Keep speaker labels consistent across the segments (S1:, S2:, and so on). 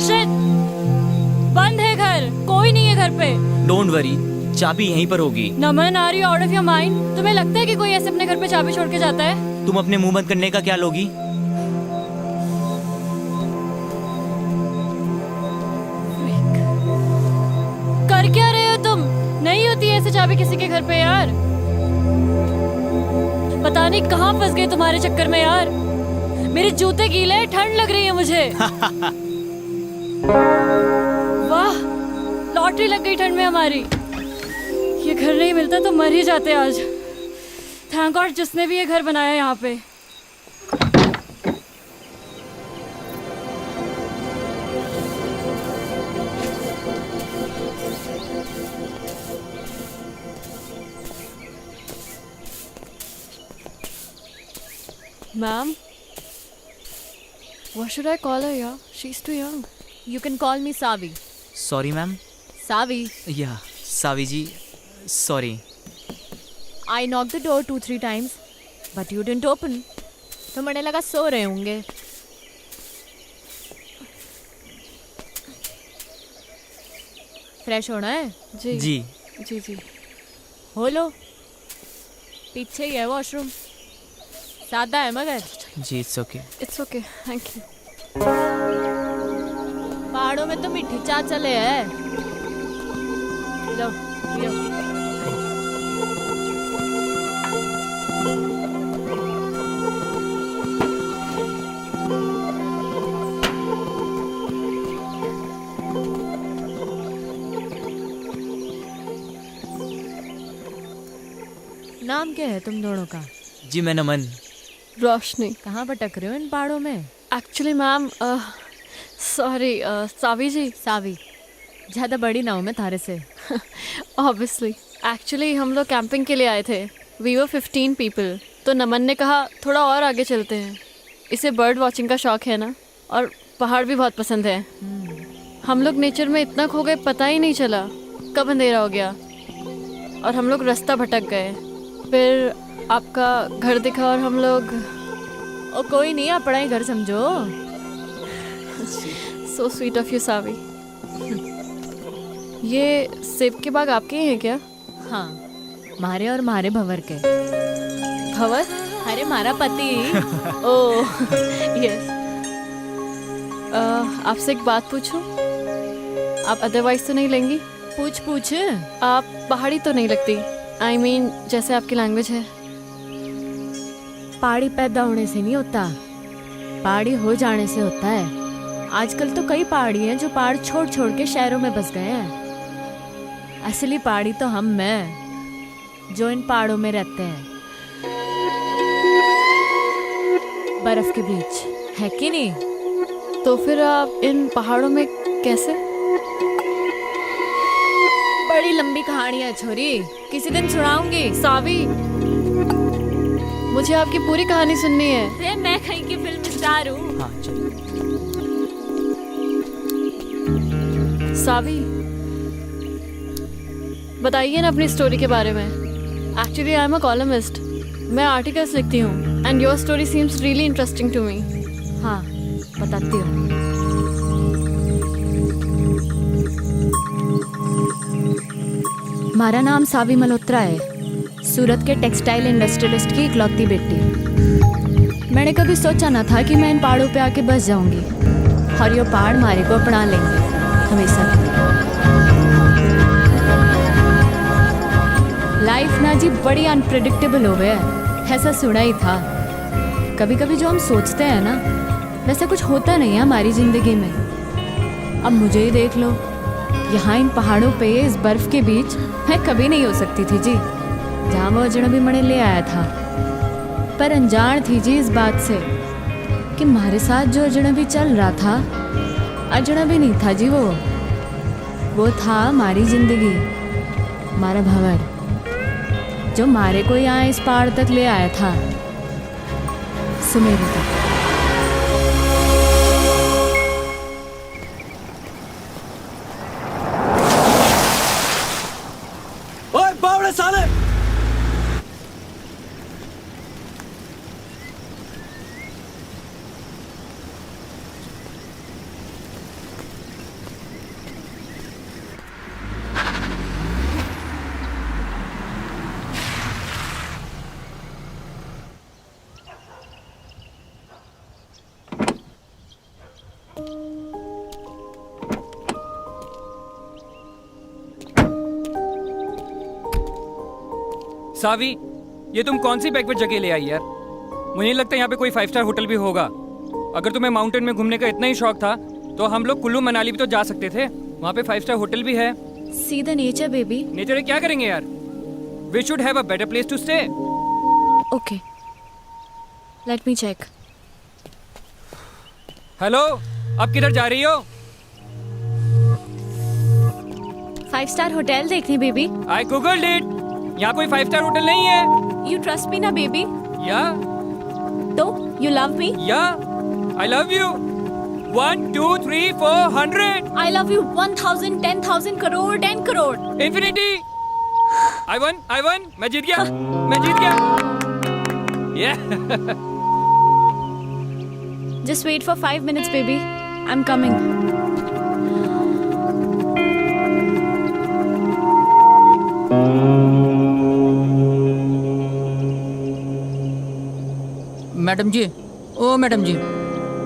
S1: Shit! बंद है घर, कोई नहीं है घर पे।
S2: डोंट वरी, चाबी यहीं पर होगी।
S1: Naman, are you out of your mind? तुम्हें लगता है कि कोई ऐसे अपने घर पे चाबी छोड़ के जाता है?
S2: तुम अपने मुंह बंद करने का क्या लोगी?
S1: कर क्या रहे हो तुम? नहीं होती ऐसे चाबी किसी के घर पे यार। पता नहीं कहाँ फंस गए तुम्हारे चक्कर में यार। मेरे जूते गीले हैं, ठंड लग रही है मुझे। वाह, लॉटरी लग गई ठंड में हमारी। ये घर नहीं मिलता तो मर ही जाते आज। थैंक गॉड जिसने भी ये घर बनाया यहाँ पे। Ma'am, what should I call her? Yeah, she's too young.
S3: You can call me Savi.
S2: Sorry ma'am.
S3: Savi,
S2: या सावी जी, sorry.
S3: I knocked the door 2-3 times, but you didn't open. तो मैंने लगा सो रहे होंगे। फ्रेश होना है?
S1: जी
S2: जी
S1: जी जी।
S3: हो लो, पीछे ही है वॉशरूम। सादा है मगर।
S2: जी, it's okay.
S1: It's okay, thank you.
S3: पहाड़ों में तो मीठी चाय चले है। लो, पियो। नाम क्या है तुम दोनों का?
S2: जी मैं नमन।
S1: रोशनी।
S3: कहाँ भटक रहे हो इन पहाड़ों में?
S1: एक्चुअली मैम, सॉरी, सावी जी।
S3: सावी, ज़्यादा बड़ी ना हूँ मैं थारे से।
S1: ऑब्वियसली एक्चुअली हम लोग कैंपिंग के लिए आए थे। We were 15 people. तो नमन ने कहा थोड़ा और आगे चलते हैं। इसे बर्ड वॉचिंग का शौक है ना, और पहाड़ भी बहुत पसंद है। हम लोग नेचर में इतना खो गए, पता ही नहीं चला कब अंधेरा हो गया और हम लोग रास्ता भटक गए। फिर आपका घर दिखा और हम लोग।
S3: ओ कोई नहीं, अपना ही घर समझो।
S1: सो स्वीट ऑफ यू सावी। ये सेब के बाग आपके ही हैं क्या?
S3: हाँ, मारे और मारे भंवर के।
S1: भंवर?
S3: अरे मारा पति।
S1: Oh yes. आपसे एक बात पूछूं? आप अदरवाइज तो नहीं लेंगी?
S3: पूछ पूछ।
S1: आप पहाड़ी तो नहीं लगती। आई मीन जैसे आपकी लैंग्वेज है।
S3: पहाड़ी पैदा होने से नहीं होता, पहाड़ी हो जाने से होता है। आजकल तो कई पहाड़ी हैं जो पहाड़ छोड़ छोड़ के शहरों में बस गए हैं। असली पहाड़ी तो हम हैं जो इन पहाड़ों में रहते हैं, बर्फ के बीच, है कि नहीं?
S1: तो फिर आप इन पहाड़ों में कैसे?
S3: बड़ी लंबी कहानी है छोरी, किसी दिन सुनाऊंगी।
S1: सावी, मुझे आपकी पूरी कहानी सुननी है।
S3: अरे मैं कहीं की फिल्म स्टार हूँ।
S2: हाँ चलो।
S1: सावी, बताइए ना अपनी स्टोरी के बारे में। Actually I am a columnist. मैं आर्टिकल्स लिखती हूँ and your story seems really interesting to me.
S3: हाँ, बताती हूँ। हमारा नाम सावी मल्होत्रा है, सूरत के टेक्सटाइल इंडस्ट्रियलिस्ट की इकलौती बेटी। मैंने कभी सोचा ना था कि मैं इन पहाड़ों पे आके बस जाऊंगी और ये पहाड़ हमारे को अपना लेंगे हमेशा। लाइफ ना जी बड़ी अनप्रेडिक्टेबल हो गया है, ऐसा सुना ही था। कभी कभी जो हम सोचते हैं ना, वैसा कुछ होता नहीं है हमारी जिंदगी में। अब मुझे ही देख लो, यहाँ इन पहाड़ों पे इस बर्फ के बीच मैं कभी नहीं हो सकती थी जी, जहाँ वो अजनबी मणे ले आया था। पर अनजान थी जी इस बात से कि हमारे साथ जो अजनबी चल रहा था, अजनबी नहीं था जी, वो था हमारी जिंदगी, हमारा भंवर, जो हमारे को यहाँ इस पहाड़ तक ले आया था, सुमेरु तक।
S2: ओए बावड़े साले!
S4: सावी, ये तुम कौन सी बैकवर्ड जगह ले आई यार? मुझे नहीं लगता यहाँ पे कोई 5 स्टार होटल भी होगा। अगर तुम्हें माउंटेन में घूमने का इतना ही शौक था तो हम लोग कुल्लू मनाली भी तो जा सकते थे। वहाँ पे 5 स्टार होटल भी है।
S3: See the nature baby.
S4: Nature है क्या करेंगे यार? We should have a better place to stay.
S3: Okay, let me check.
S4: Hello, आप किधर जा रही हो?
S3: 5 स्टार होटल देखने बेबी।
S4: I googled it. यहाँ कोई 5 स्टार होटल नहीं है।
S3: यू ट्रस्ट मी ना बेबी?
S4: या
S3: तो यू लव मी?
S4: या I love you. 1 2 3 4 100
S3: I love you 1000 10,000 crore 10 crore.
S4: Infinity. I won, मैं जीत गया, मैं जीत गया।
S3: Just wait for 5 minutes baby, I'm coming.
S5: Madam ji, ओ मैडम जी,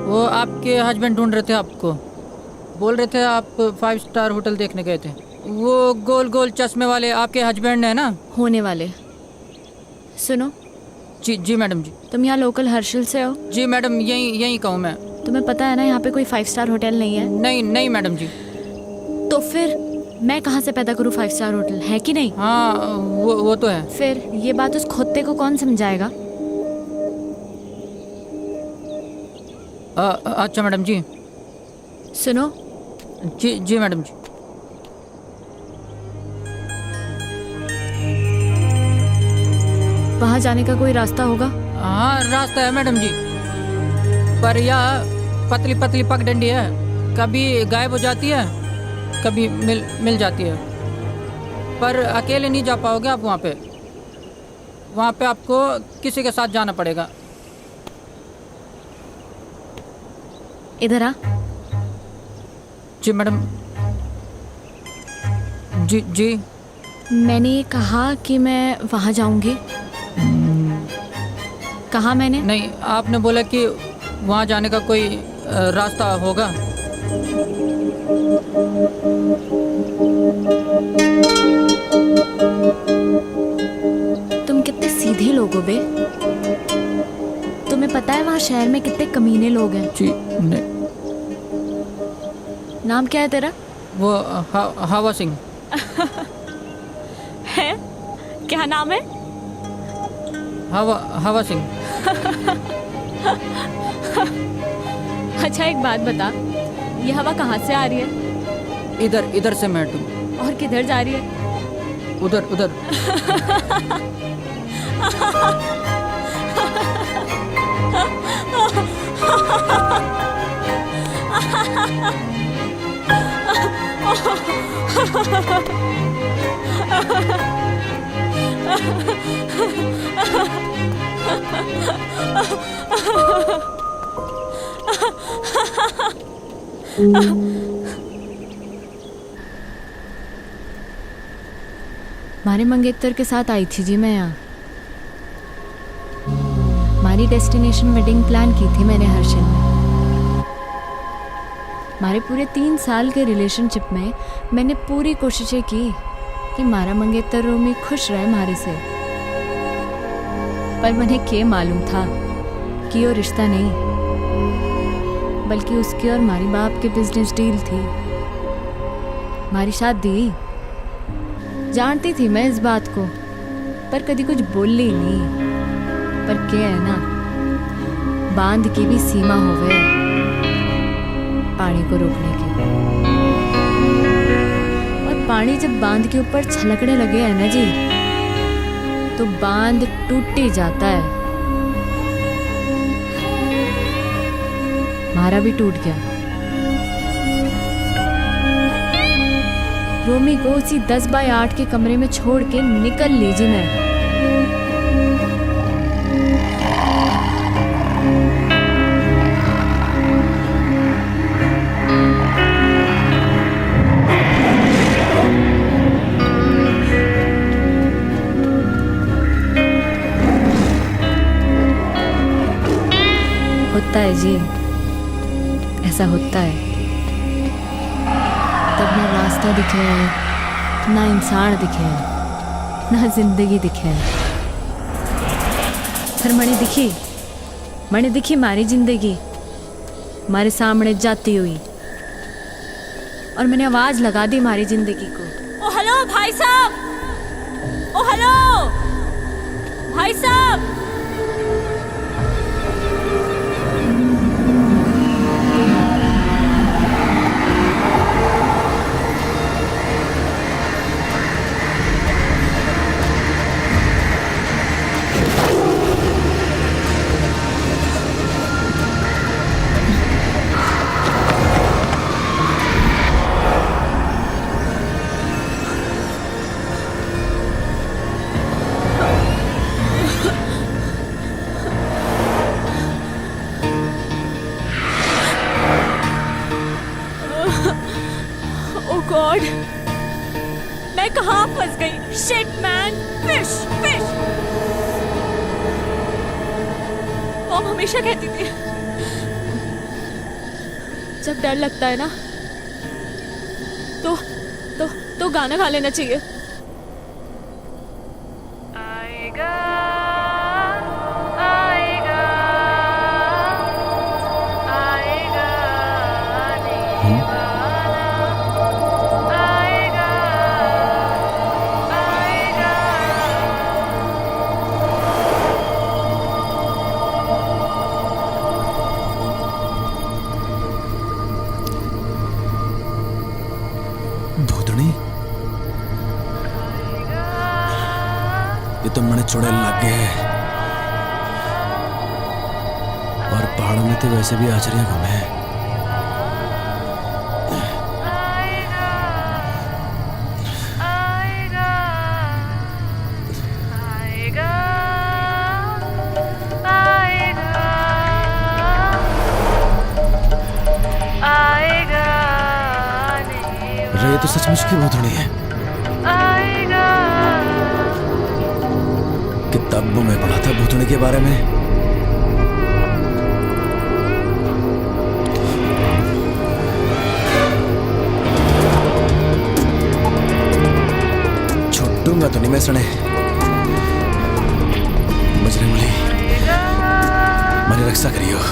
S5: वो आपके हस्बैंड ढूंढ रहे थे आपको। बोल रहे थे आप 5 स्टार होटल देखने गए थे। वो गोल गोल चश्मे वाले आपके हस्बैंड है ना?
S3: होने वाले। सुनो,
S5: जी जी मैडम जी।
S3: तुम यहाँ लोकल हर्षिल से हो?
S5: जी मैडम, यहीं कहूँ मैं।
S3: तुम्हें पता है ना यहाँ पे कोई 5 स्टार होटल नहीं है?
S5: नहीं नहीं मैडम जी।
S3: तो फिर मैं कहाँ से पैदा करूँ 5 स्टार होटल, है कि नहीं?
S5: हाँ, वो तो है।
S3: फिर ये बात उस खोते को कौन समझाएगा?
S5: अच्छा मैडम जी।
S3: सुनो,
S5: जी जी मैडम जी।
S3: वहाँ जाने का कोई रास्ता होगा?
S5: हाँ, रास्ता है मैडम जी, पर यह पतली पतली पगडंडी है। कभी गायब हो जाती है, कभी मिल जाती है। पर अकेले नहीं जा पाओगे आप वहाँ पे। वहाँ पे आपको किसी के साथ जाना पड़ेगा।
S3: इधर आ।
S5: जी मैडम। जी जी।
S3: मैंने कहा कि मैं वहाँ जाऊंगी। कहा मैंने?
S5: नहीं, आपने बोला कि वहाँ जाने का कोई रास्ता होगा।
S3: तुम कितने सीधे लोग हो बे। तुम्हें पता है वहाँ शहर में कितने कमीने लोग हैं?
S5: जी नहीं।
S3: नाम क्या है तेरा?
S5: वो हवा सिंह
S3: है? क्या नाम है?
S5: हवा सिंह।
S3: अच्छा एक बात बता, ये हवा कहाँ से आ रही है?
S5: इधर से मैडम।
S3: और किधर जा रही है?
S5: उधर।
S3: मारे मंगेतर के साथ आई थी जी मैं यहाँ। हमारी डेस्टिनेशन वेडिंग प्लान की थी मैंने हर्षिल में। हमारे पूरे 3 साल के रिलेशनशिप में मैंने पूरी कोशिशें की कि मारा मंगेतर रोमी खुश रहे हमारे से। पर मुझे क्या मालूम था कि वो रिश्ता नहीं, बल्कि उसकी और हमारी बाप की बिजनेस डील थी। हमारी शादी जानती थी मैं इस बात को, पर कभी कुछ बोली नहीं। पर क्या है ना, बांध की भी सीमा होवे पानी को रोकने की। और पानी जब बांध के ऊपर छलकने लगे है ना जी, तो बांध टूट ही जाता है। हमारा भी टूट गया। रोमी को उसी 10 बाय 8 के कमरे में छोड़ के निकल लीजिए मैं। होता है जी, ऐसा होता है। तब ना रास्ता दिखे, ना इंसान दिखे, ना जिंदगी दिखे। फिर मणि दिखी मारी जिंदगी मारे सामने जाती हुई और मैंने आवाज लगा दी मारी जिंदगी को।
S1: ओ हेलो भाई साहब, ओ हेलो भाई साहब। गॉड, मैं कहाँ फंस गई? Shit man, fish fish. Mom हमेशा कहती थी जब डर लगता है ना तो गाना गा लेना चाहिए। आएगा आएगा आएगा
S6: भूतनी, ये तो मैंने चुड़ैल लग गए है। और पहाड़ों में तो वैसे भी आचरियां कम है। अरे ये तो सचमुच की भूतनी है। किताबों में पढ़ा था भूतनी के बारे में। छुट्टूंगा तो नहीं मैं सने। बजरंग बली, मेरी रक्षा करियो।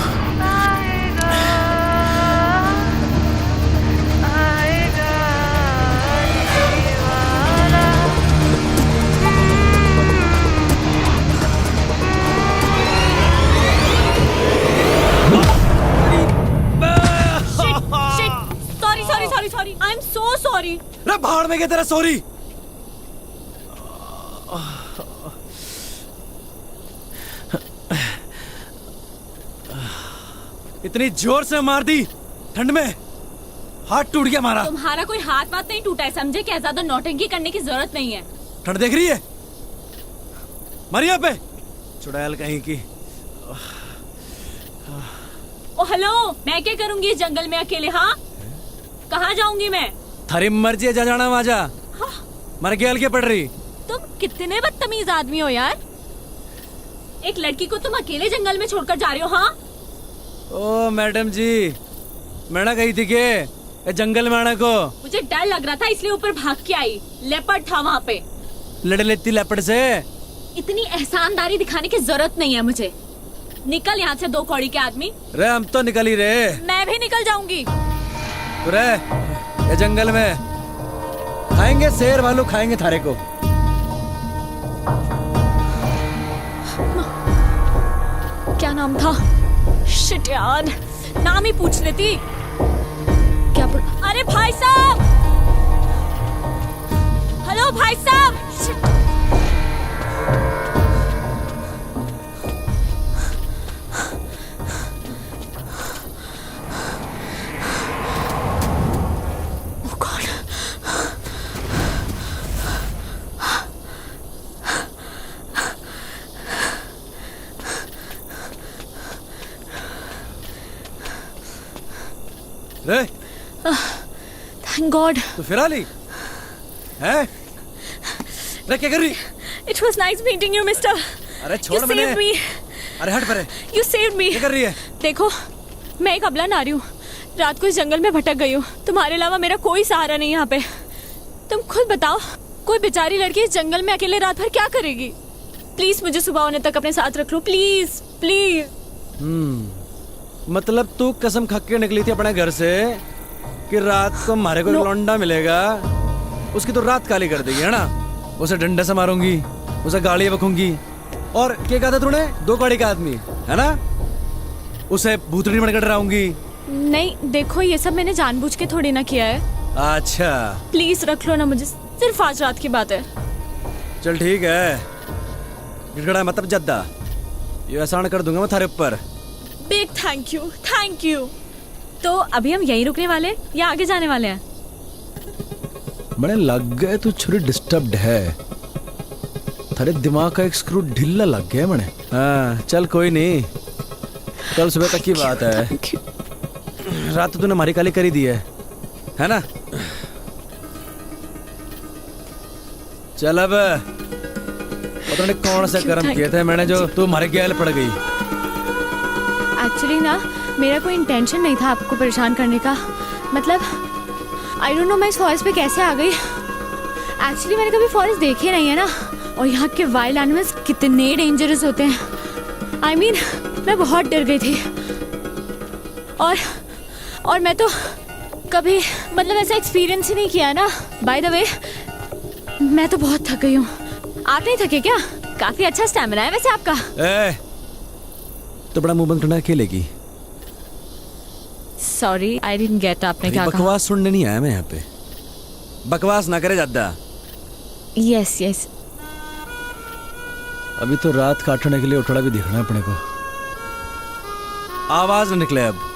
S1: I'm so sorry.
S6: रे भाड़ में गया तेरा सॉरी। इतनी जोर से मार दी ठंड में, हाथ टूट गया हमारा।
S1: तुम्हारा कोई हाथ वाथ नहीं टूटा है, समझे क्या? ज्यादा नौटंकी करने की जरूरत नहीं है।
S6: ठंड देख रही है? मरिया पे चुड़ैल कहीं की।
S1: ओ हेलो, मैं क्या करूंगी इस जंगल में अकेले? हाँ, कहाँ जाऊंगी मैं?
S6: थारी मर्जी है, जा जाना माजा।
S1: हाँ?
S6: मर गया के पड़ रही।
S1: तुम कितने बदतमीज आदमी हो यार। एक लड़की को तुम अकेले जंगल में छोड़कर जा रहे हो? हाँ?
S6: ओ मैडम जी, मैं ना गई थी के जंगल में आने को।
S1: मुझे डर लग रहा था इसलिए ऊपर भाग के आई। लेपर्ड था वहाँ पे।
S6: लड़ लेती लेपर्ड से।
S1: इतनी एहसानदारी दिखाने की जरूरत नहीं है मुझे। निकल यहाँ से, दो कौड़ी के आदमी।
S6: रे हम तो निकल ही रहे।
S1: मैं भी निकल जाऊंगी।
S6: रे ये जंगल में खाएंगे, शेर भालू खाएंगे थारे को।
S1: क्या नाम था? शिट यार, नाम ही पूछ लेती। क्या अरे भाई साहब, हेलो भाई साहब। शिट।
S6: रे
S1: थैंक गॉड।
S6: तो फिर आ ली है? रे क्या कर रही?
S1: It was nice meeting you, mister.
S6: अरे छोड़
S1: You
S6: मैंने।
S1: saved me.
S6: अरे हट परे।
S1: You saved me.
S6: क्या कर रही है?
S1: देखो, मैं एक अबला नारी हूँ। रात को इस जंगल में भटक गई हूँ। तुम्हारे अलावा मेरा कोई सहारा नहीं यहाँ पे। तुम खुद बताओ, कोई बेचारी लड़की इस जंगल में अकेले रात भर क्या करेगी?
S3: प्लीज मुझे सुबह होने तक अपने साथ रख लो, प्लीज प्लीज।
S6: मतलब तू कसम खा के निकली थी अपने घर से कि रात को हमारे को एक लौंडा मिलेगा, उसकी तो रात काली कर देगी, है ना? उसे डंडे से मारूंगी, उसे गाड़ी बकूंगी, और क्या कहा था तूने, 2 गाड़ी का आदमी, है ना? उसे भूतड़ी बनकर डराऊंगी।
S3: नहीं देखो, ये सब मैंने जानबूझ के थोड़ी ना किया है।
S6: अच्छा
S3: प्लीज रख लो ना मुझे, सिर्फ आज रात की बात है।
S6: चल ठीक है, गिड़गड़ा मतलब जद्दा, ये एहसान कर दूंगा मैं थारे ऊपर।
S3: Big thank you, thank you. तो अभी हम यहीं रुकने वाले हैं या आगे जाने वाले हैं?
S6: बड़े लग गए तू छोरी डिस्टर्ब्ड है, थारे दिमाग का एक स्क्रू ढीला लग गया मने। हाँ चल कोई नहीं, कल सुबह तक की बात है। रात तो तूने हमारी काली करी दी है ना? चल अब पता नहीं कौन सा कर्म किए थे मैंने जो तू हमारे गैल पड़ गई।
S3: एक्चुअली ना मेरा कोई इंटेंशन नहीं था आपको परेशान करने का, मतलब आई डोंट नो मैं इस फॉरेस्ट पे कैसे आ गई। एक्चुअली मैंने कभी फॉरेस्ट देखे नहीं है ना, और यहाँ के वाइल्ड एनिमल्स कितने डेंजरस होते हैं। आई मीन मैं बहुत डर गई थी, और मैं तो कभी मतलब ऐसा एक्सपीरियंस ही नहीं किया ना। बाय द वे मैं तो बहुत थक गई हूँ। आप नहीं थके क्या? काफी अच्छा स्टैमिना है वैसे आपका।
S6: तो बड़ा मुंह बंद करना खेलेगी।
S3: सॉरी आई डिडंट गेट, आपने क्या कहा?
S6: बकवास सुनने नहीं आया मैं यहाँ पे, बकवास ना करे ज्यादा।
S3: Yes yes.
S6: अभी तो रात काटने के लिए उठड़ा भी दिखना है अपने को, आवाज न निकले अब।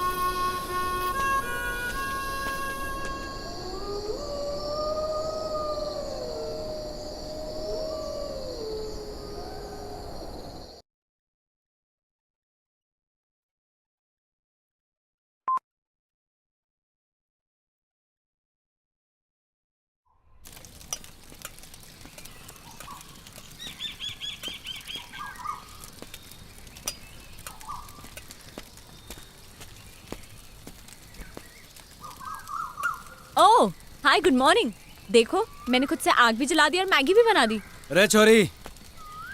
S3: ओह हाय, गुड मॉर्निंग। देखो मैंने खुद से आग भी जला दी और मैगी भी बना दी।
S6: अरे छोरी,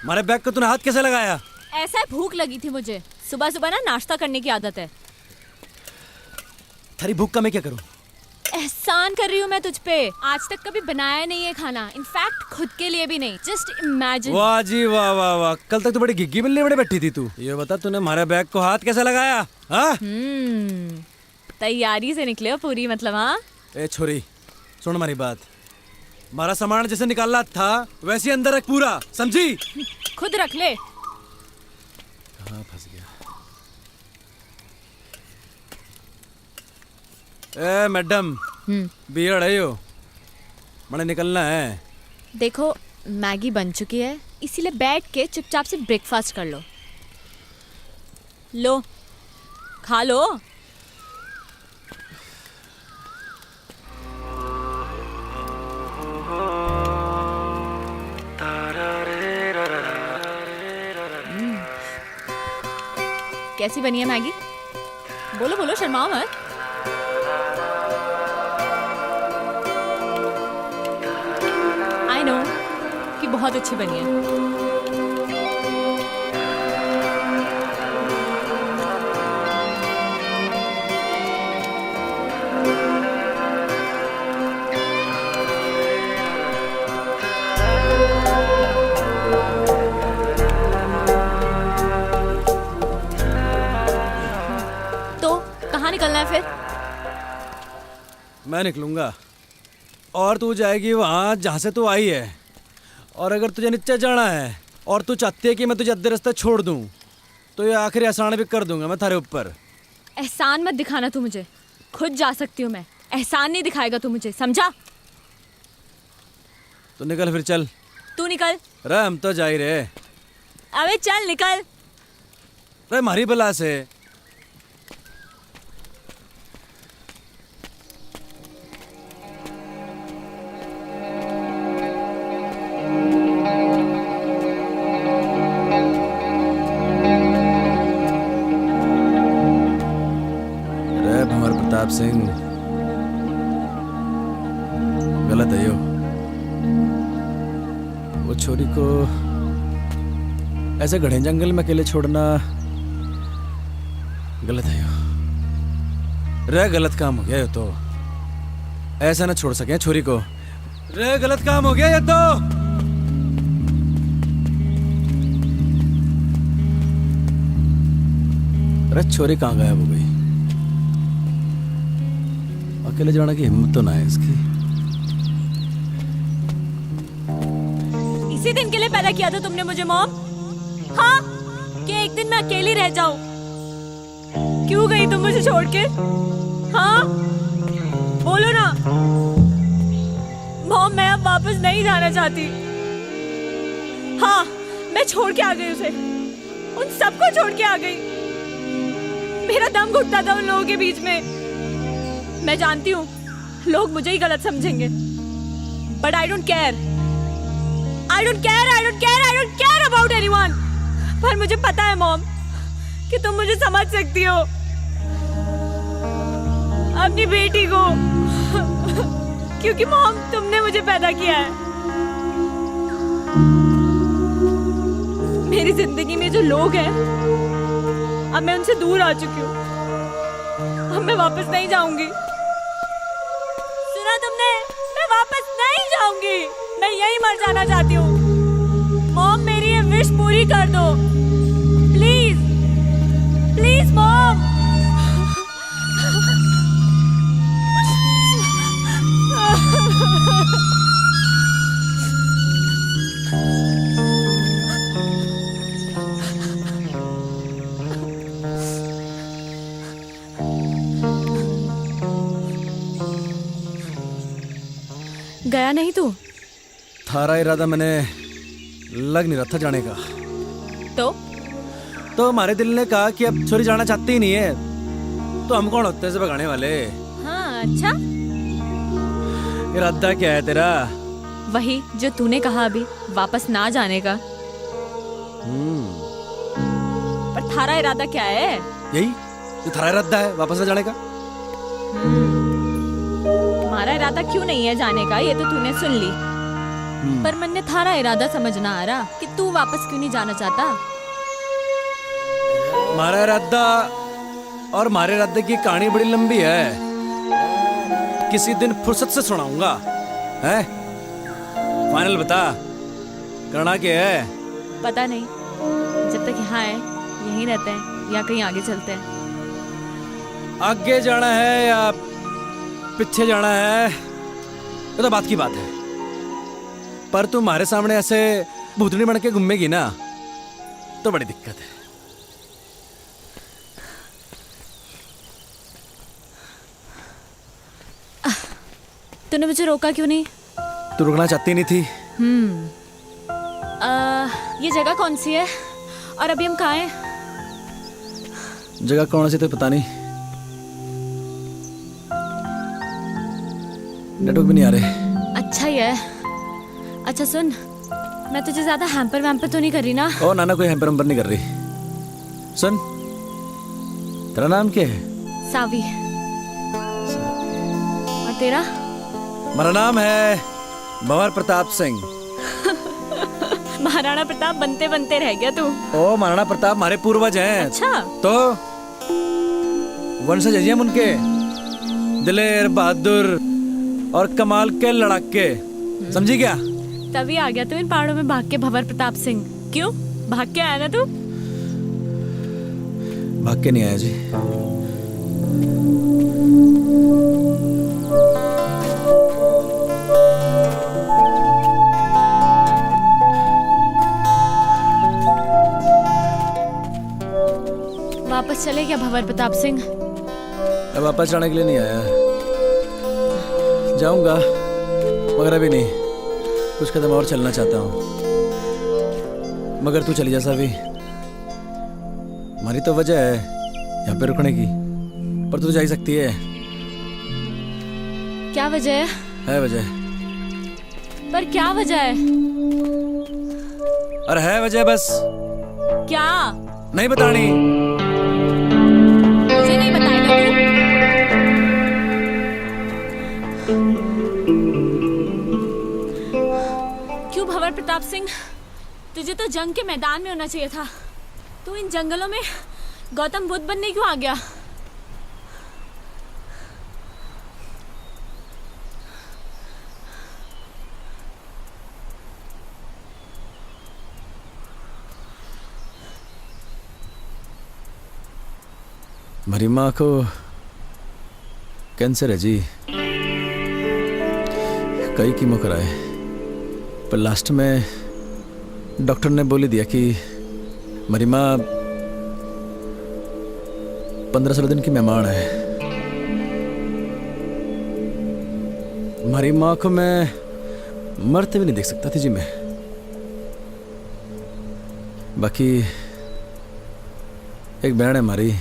S6: हमारे बैग को तूने हाथ कैसे लगाया?
S3: ऐसा है, भूख लगी थी मुझे, सुबह सुबह ना नाश्ता करने की आदत है।
S6: थारी भूख का मैं क्या करूं?
S3: एहसान कर रही हूँ मैं तुझ पे, आज तक कभी बनाया नहीं है खाना, इनफैक्ट खुद के लिए भी नहीं। Just imagine.
S6: वाह जी वाह वाह वाह, कल तक तो बड़ी गिग्गी मिलने बड़े बैठी थी तू। ये बता तूने हमारे बैग को हाथ कैसे लगाया? हाँ
S3: तैयारी से निकले हो पूरी, मतलब। हाँ
S6: ए छोरी सुन हमारी बात, हमारा सामान जैसे निकालना था वैसे अंदर रख पूरा, समझी?
S3: खुद रख ले।
S6: कहाँ फंस गया? ए मैडम, बियड़ है यो, मैंने निकलना है।
S3: देखो मैगी बन चुकी है, इसीलिए बैठ के चुपचाप से ब्रेकफास्ट कर लो। लो खा लो। कैसी बनी है मैगी? बोलो बोलो, शर्माओ मत। आई नो कि बहुत अच्छी बनी है। तो कहाँ निकलना है फिर?
S6: मैं निकलूंगा और तू जाएगी वहां जहां से तू आई है, और अगर तुझे नीचे जाना है और तू चाहती है कि मैं तुझे अद्धे रास्ते छोड़ दूं तो ये आखिरी एहसान भी कर दूंगा मैं थारे ऊपर।
S3: एहसान मत दिखाना तू मुझे, खुद जा सकती हूँ मैं, एहसान नहीं दिखाएगा तू मुझे, समझा?
S6: तो निकल फिर, चल।
S3: तू निकल।
S6: रे हम तो जा ही रहे।
S3: अबे चल निकल।
S6: रे मारी बला से। रे भंवर प्रताप सिंह, गलत है यो। वो छोरी को ऐसे घने जंगल में अकेले छोड़ना गलत है यो। रे गलत काम हो गया ये तो। ऐसा ना छोड़ सके छोरी को। रे गलत काम हो गया ये तो। अरे छोरी कहाँ गायब हो गई? अकेले जाने की हिम्मत तो ना है इसकी।
S3: इसी दिन के लिए पैदा किया था तुमने मुझे मॉम? हाँ, कि एक दिन मैं अकेली रह जाऊं? क्यों गई तुम मुझे छोड़ के? हाँ, बोलो ना। मॉम, मैं अब वापस नहीं जाना चाहती। हाँ, मैं छोड़ के आ गई उसे, उन सबको छोड़ के आ गई। मेरा दम घुटता था उन लोगों के बीच में। मैं जानती हूँ लोग मुझे ही गलत समझेंगे, but I don't care. I don't care about anyone. पर मुझे पता है मॉम कि तुम मुझे समझ सकती हो, अपनी बेटी को। क्योंकि मॉम, तुमने मुझे पैदा किया है। मेरी जिंदगी में जो लोग हैं, अब मैं उनसे दूर आ चुकी हूँ। अब मैं वापस नहीं जाऊंगी। सुना तुमने? मैं वापस नहीं जाऊंगी। मैं यहीं मर जाना चाहती हूँ। मॉम, मेरी ये विश पूरी कर दो, प्लीज प्लीज मॉम। गया नहीं तू?
S6: थारा इरादा मैंने लग नहीं रहा था जाने का। तो हमारे दिल ने कहा कि अब छोरी जाना चाहती ही नहीं है, तो हम कौन होते हैं इसे भगाने वाले?
S3: हाँ, अच्छा।
S6: इरादा क्या है तेरा?
S3: वही जो तूने कहा अभी, वापस ना जाने का। पर थारा इरादा क्या है?
S6: यही जो थारा इरादा है, वापस ना जाने का।
S3: हमारा इरादा क्यों नहीं है जाने का, ये तो तूने सुन ली। पर मन ने थारा इरादा समझना आ रहा कि तू वापस क्यों नहीं जाना चाहता।
S6: हमारा इरादा और हमारे इरादे की कहानी बड़ी लंबी है, किसी दिन फुर्सत से सुनाऊंगा। है फाइनल बता, करना क्या है?
S3: पता नहीं, जब तक यहाँ है यहीं रहते हैं या कहीं आगे चलते हैं।
S6: आगे जाना है या पीछे जाना है, ये तो बात की बात है। पर तू हमारे सामने ऐसे भूतनी बन के घूमेगी ना, तो बड़ी दिक्कत है।
S3: तूने मुझे रोका क्यों नहीं?
S6: तू रुकना चाहती नहीं थी।
S3: ये जगह कौन सी है और अभी हम कहाँ हैं?
S6: जगह कौन सी तो पता नहीं, नेटवर्क भी नहीं आ रहे।
S3: अच्छा ही है। अच्छा सुन, मैं तुझे ज्यादा हैम्पर वैम्पर तो नहीं कर रही ना?
S6: ओ नाना, कोई हैम्पर वैम्पर नहीं कर रही। सुन, तेरा नाम क्या है?
S3: सावी। और तेरा?
S6: मेरा नाम है भंवर प्रताप सिंह।
S3: महाराणा प्रताप बनते बनते रह गया तू।
S6: ओ महाराणा प्रताप हमारे पूर्वज हैं।
S3: अच्छा।
S6: तो वंशज हैं उनके, दिलेर, बहादुर और कमाल के लड़ाके, समझी क्या?
S3: तभी आ गया तू इन पहाड़ों में भाग के भंवर प्रताप सिंह। क्यों भाग के आया ना तू?
S6: भाग के नहीं आया जी।
S3: वापस चले क्या भंवर प्रताप सिंह?
S6: मैं वापस जाने के लिए नहीं आया, जाऊंगा मगर अभी नहीं, कुछ कदम और चलना चाहता हूँ। मगर तू चली जा सावी, हमारी तो वजह है यहाँ पे रुकने की, पर तू जा ही सकती है।
S3: क्या वजह
S6: है वजह।
S3: पर क्या वजह है?
S6: अरे है वजह, बस
S3: क्या?
S6: नहीं बतानी।
S3: मुझे नहीं बताएगा तू? क्यों भंवर प्रताप सिंह? तुझे तो जंग के मैदान में होना चाहिए था। तू इन जंगलों में गौतम बुद्ध बनने क्यों आ गया?
S6: हमारी माँ को कैंसर है जी, कई कीमो कराए, पर लास्ट में डॉक्टर ने बोल दिया कि हमारी माँ 15-16 दिन की मेहमान है। हमारी माँ को मैं मरते भी नहीं देख सकता थी जी मैं। बाकी एक बहन है हमारी,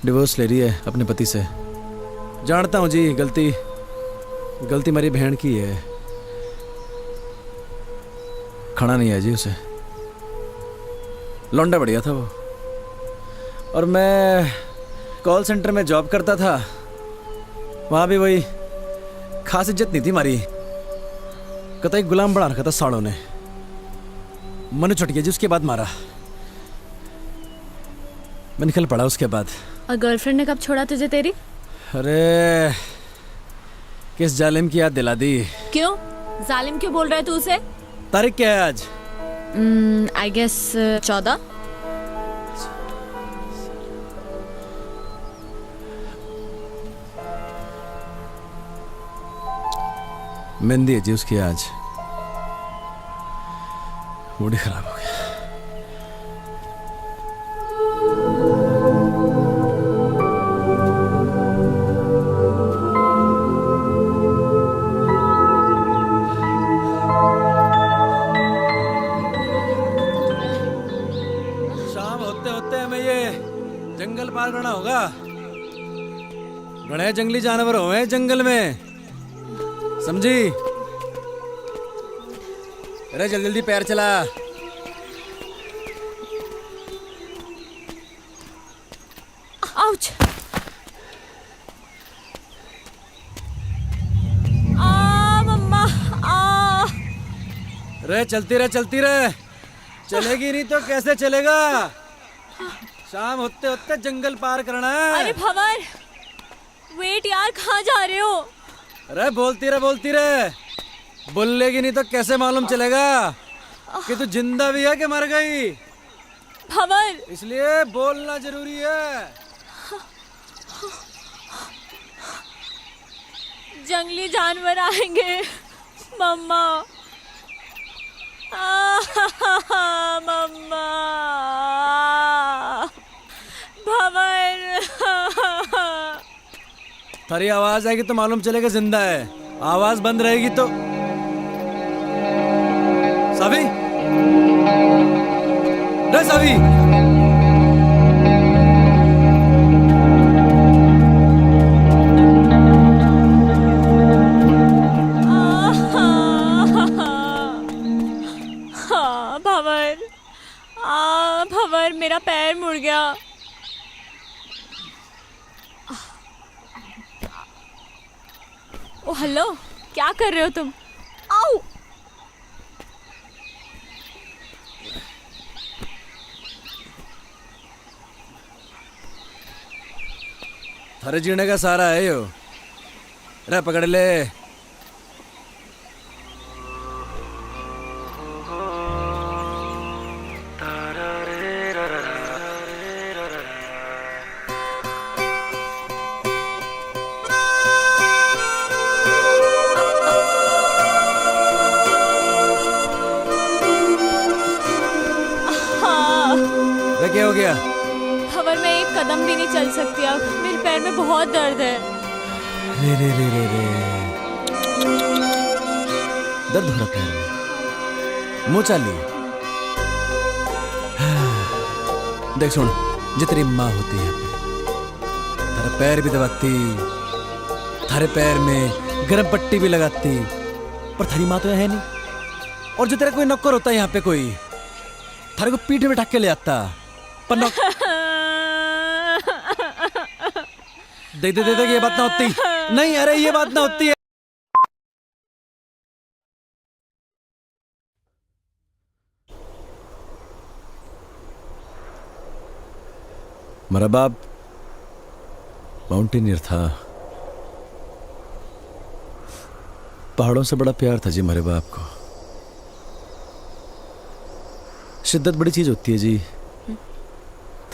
S6: डिवोर्स ले रही है अपने पति से। जानता हूँ जी, गलती हमारी बहन की है, खाना नहीं है जी उसे। लौंडा बढ़िया था वो, और मैं कॉल सेंटर में जॉब करता था, वहाँ भी वही खास इज्जत नहीं थी हमारी। कतई गुलाम बना रखा था साड़ों ने। मनु छुट गया जी, उसके बाद मारा। मैं निकल पड़ा उसके बाद।
S3: और गर्लफ्रेंड ने कब छोड़ा तुझे तेरी?
S6: अरे किस जालिम की याद दिला दी।
S3: क्यों जालिम क्यों बोल रहा है तू उसे?
S6: तारीख क्या है आज?
S3: I guess 14।
S6: मेहंदी है जी उसकी आज। मूड ही खराब हो गया। शाम होते होते हमें ये जंगल पार करना होगा। बड़े जंगली जानवर हुए जंगल में, समझी? अरे जल्दी जल्दी पैर चला।
S3: आउच! आ मम्मा आ!
S6: रे चलती रहे चलती रहे, चलेगी नहीं तो कैसे चलेगा? शाम होते होते जंगल पार करना है।
S3: अरे भंवर, वेट यार, कहाँ जा रहे हो?
S6: अरे बोलती रहे, बोलेगी नहीं तो कैसे मालूम चलेगा कि तू जिंदा भी है कि मर गई?
S3: भंवर,
S6: इसलिए बोलना जरूरी है।
S3: जंगली जानवर आएंगे मम्मा। मम्मा, भंवर।
S6: थारी आवाज आएगी तो मालूम चलेगा जिंदा है, आवाज बंद रहेगी तो। सावी, रे सावी,
S3: भंवर, मेरा पैर मुड़ गया। ओ हेलो, क्या कर रहे हो तुम? आओ!
S6: थारे जीने का सहारा है यो। रे पकड़ ले। क्या हो गया?
S3: भंवर, मैं एक कदम भी नहीं चल सकती अब, मेरे पैर में बहुत दर्द है।
S6: रे रे रे रे रे, दर्द हो रहा पैर में, मुँह चाली। देख सुन, जो तेरी माँ होती है तेरा पैर भी दबाती, थारे पैर में गर्म पट्टी भी लगाती, पर थारी माँ तो है नहीं। और जो तेरा कोई नौकर होता है यहाँ पे कोई, थारे को पीठ में ढक के ले आता, पर दे ये बात ना होती। नहीं, अरे ये बात ना होती है। मेरा बाप माउंटेनियर था। पहाड़ों से बड़ा प्यार था जी मेरे बाप को। शिद्दत बड़ी चीज होती है जी,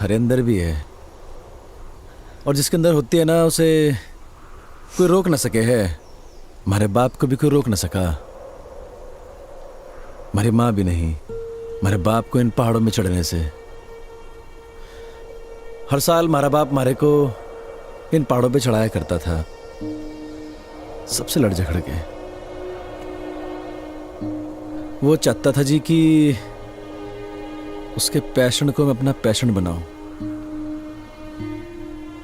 S6: थारे अंदर भी है, और जिसके अंदर होती है ना उसे कोई रोक ना सके है। हमारे बाप को भी कोई रोक ना सका, हमारी माँ भी नहीं, हमारे बाप को इन पहाड़ों में चढ़ने से। हर साल हमारा बाप हमारे को इन पहाड़ों पे चढ़ाया करता था, सबसे लड़ झगड़ के। वो चाहता था जी कि उसके पैशन को मैं अपना पैशन बनाऊं,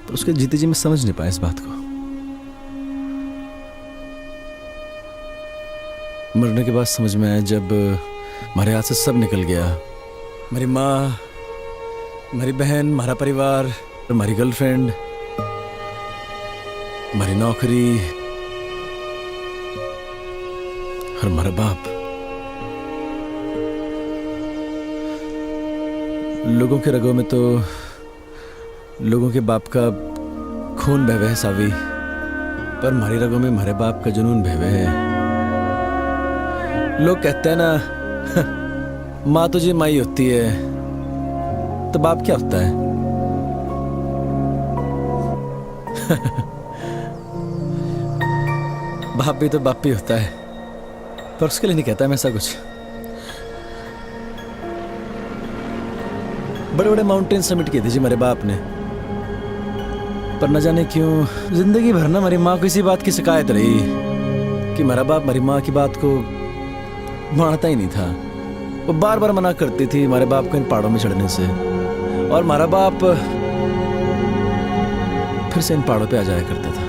S6: पर उसके जीते जी मैं समझ नहीं पाया इस बात को। मरने के बाद समझ में आया जब हमारे हाथ से सब निकल गया। मेरी माँ, मेरी बहन, हमारा परिवार, हमारी गर्लफ्रेंड, हमारी नौकरी और हमारा बाप। लोगों के रगों में तो लोगों के बाप का खून बह है सावी, पर हमारी रगों में हमारे बाप का जुनून बह है। लोग कहते हैं ना माँ तुझे माई होती है, तो बाप क्या होता है? बाप भी तो बाप ही होता है, पर उसके लिए नहीं कहता मैं ऐसा कुछ। बड़े बड़े माउंटेन समिट किए थे जी मेरे बाप ने, पर न जाने क्यों जिंदगी भर ना मेरी माँ को इसी बात की शिकायत रही कि मेरा बाप मेरी माँ की बात को मानता ही नहीं था। वो बार बार मना करती थी हमारे बाप को इन पहाड़ों में चढ़ने से, और हमारा बाप फिर से इन पहाड़ों पे आ जाया करता था।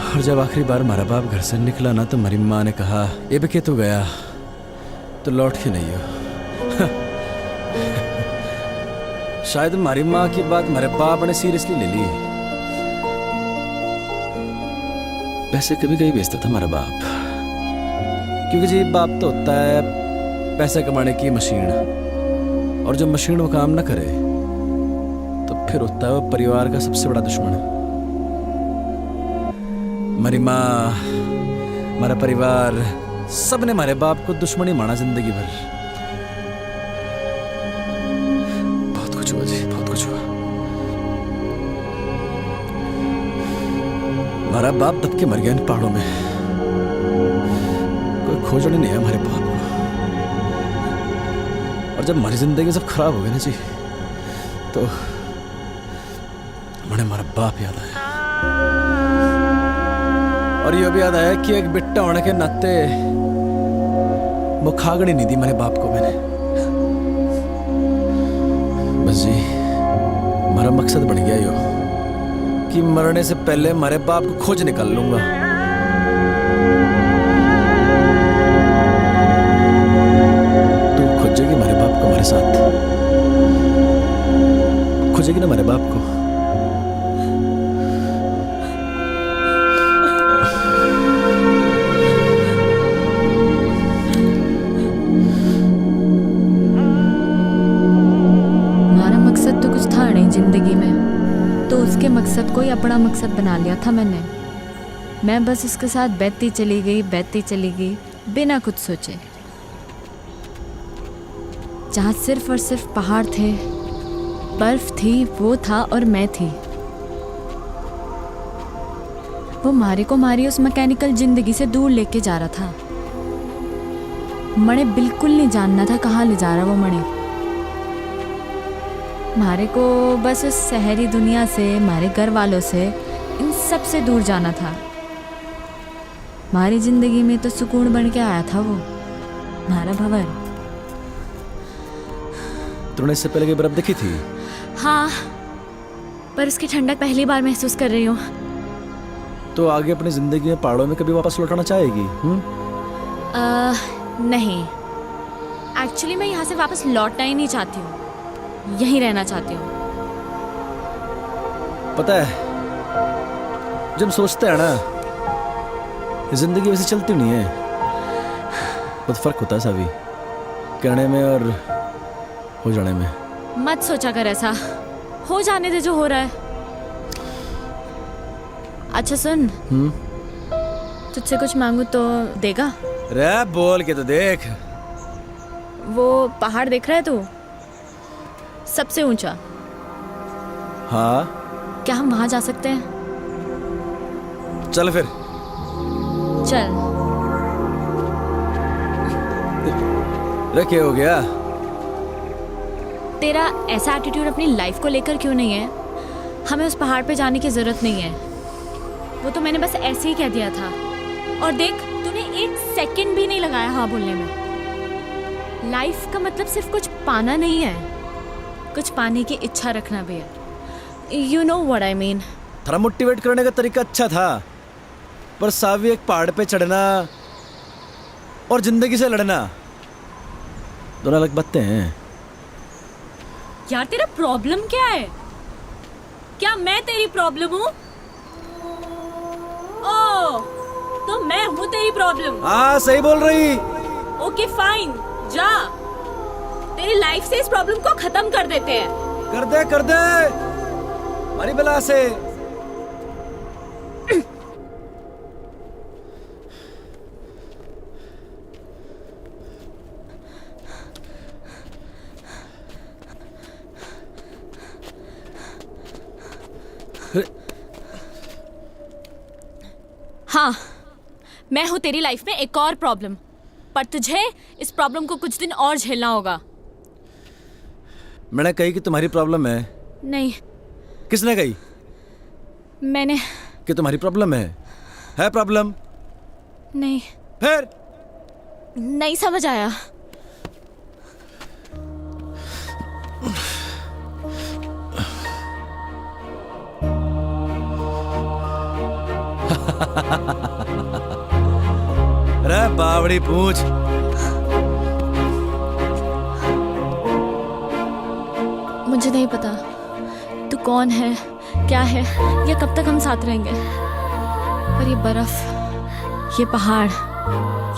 S6: और जब आखिरी बार हमारा बाप घर से निकला ना, तो हमारी माँ ने कहा ये भी कि तू गया तो लौट के नहीं हो। शायद हमारी माँ की बात मेरे बाप ने सीरियसली ले ली। पैसे कभी कभी बेचता था हमारा बाप, क्योंकि जी बाप तो होता है पैसा कमाने की मशीन, और जब मशीन वो काम ना करे तो फिर होता है वो परिवार का सबसे बड़ा दुश्मन। हमारी माँ, हमारा परिवार, सब ने हमारे बाप को दुश्मन ही माना जिंदगी भर। बहुत कुछ हुआ जी, बहुत कुछ हुआ। हमारा बाप दब के मर गया इन पहाड़ों में, कोई खोजने नहीं है हमारे बाप को। और जब हमारी जिंदगी सब खराब हो गई ना जी, तो मैंने हमारा बाप याद आया। और ये भी याद आया कि एक बिट्टा होने के नाते वो खागड़ी नहीं दी मेरे बाप को मैंने। बस जी हमारा मकसद बन गया यो कि मरने से पहले हमारे बाप को खोज निकाल लूंगा। तू खोजेगी हमारे बाप को, हमारे साथ खोजेगी ना हमारे बाप को।
S3: हमारा मकसद तो कुछ था नहीं जिंदगी में, तो उसके मकसद को ही अपना मकसद बना लिया था मैंने। मैं बस उसके साथ बहती चली गई बिना कुछ सोचे। जहाँ सिर्फ और सिर्फ पहाड़ थे, बर्फ थी, वो था और मैं थी। वो मारे को मारी उस मैकेनिकल जिंदगी से दूर लेके जा रहा था। मणे बिल्कुल नहीं जानना था कहाँ ले जा रहा वो मणे। मारे को बस उस शहरी दुनिया से, हमारे घर वालों से, इन सब से दूर जाना था। हमारी जिंदगी में तो सुकून बन के आया था वो, हमारा भंवर।
S6: तूने इससे पहले की बर्फ देखी थी?
S3: हाँ, पर उसकी ठंडक पहली बार महसूस कर रही हूँ।
S6: तो आगे अपनी जिंदगी में पहाड़ों में कभी वापस लौटाना चाहेगी?
S3: नहीं, एक्चुअली मैं यहाँ से वापस लौटना ही नहीं चाहती हूँ, यहीं रहना चाहती हूँ।
S6: पता है जब हम सोचते हैं ना, जिंदगी वैसे चलती नहीं है। बहुत फर्क होता है सावी, कहने में और हो जाने में।
S3: मत सोचा कर ऐसा, हो जाने दे जो हो रहा है। अच्छा सुन, तुझसे कुछ मांगू तो देगा?
S6: रे बोल के तो देख।
S3: वो पहाड़ देख रहा है तू, सबसे ऊंचा?
S6: हाँ
S3: क्या हम वहां जा सकते हैं?
S6: चल फिर।
S3: चल।
S6: रे क्या हो गया?
S3: तेरा ऐसा एटीट्यूड अपनी लाइफ को लेकर क्यों नहीं है? हमें उस पहाड़ पे जाने की जरूरत नहीं है, वो तो मैंने बस ऐसे ही कह दिया था। और देख, तूने 1 सेकंड भी नहीं लगाया हाँ बोलने में। लाइफ का मतलब सिर्फ कुछ पाना नहीं है, कुछ पाने की इच्छा रखना भी है। You know what I mean.
S6: थोड़ा मोटिवेट करने का तरीका अच्छा था, पर सावी एक पहाड़ पे चढ़ना और जिंदगी से लड़ना दोनों अलग बातें हैं।
S3: यार तेरा प्रॉब्लम क्या है? क्या मैं तेरी प्रॉब्लम हूँ? ओह, तो मैं हूँ तेरी प्रॉब्लम।
S6: हाँ सही बोल रही।
S3: ओके फाइन, जा। तेरी लाइफ से इस प्रॉब्लम को खत्म कर देते हैं।
S6: कर दे हमारी बला से।
S3: हाँ, मैं हूँ तेरी लाइफ में एक और प्रॉब्लम, पर तुझे इस प्रॉब्लम को कुछ दिन और झेलना होगा।
S6: मैंने कही कि तुम्हारी प्रॉब्लम है।
S3: नहीं,
S6: किसने कही
S3: मैंने
S6: कि तुम्हारी प्रॉब्लम है प्रॉब्लम?
S3: नहीं,
S6: फिर
S3: नहीं समझ आया।
S6: अरे बावड़ी पूछ।
S3: मुझे नहीं पता तू कौन है, क्या है, या कब तक हम साथ रहेंगे, पर ये बर्फ, ये पहाड़,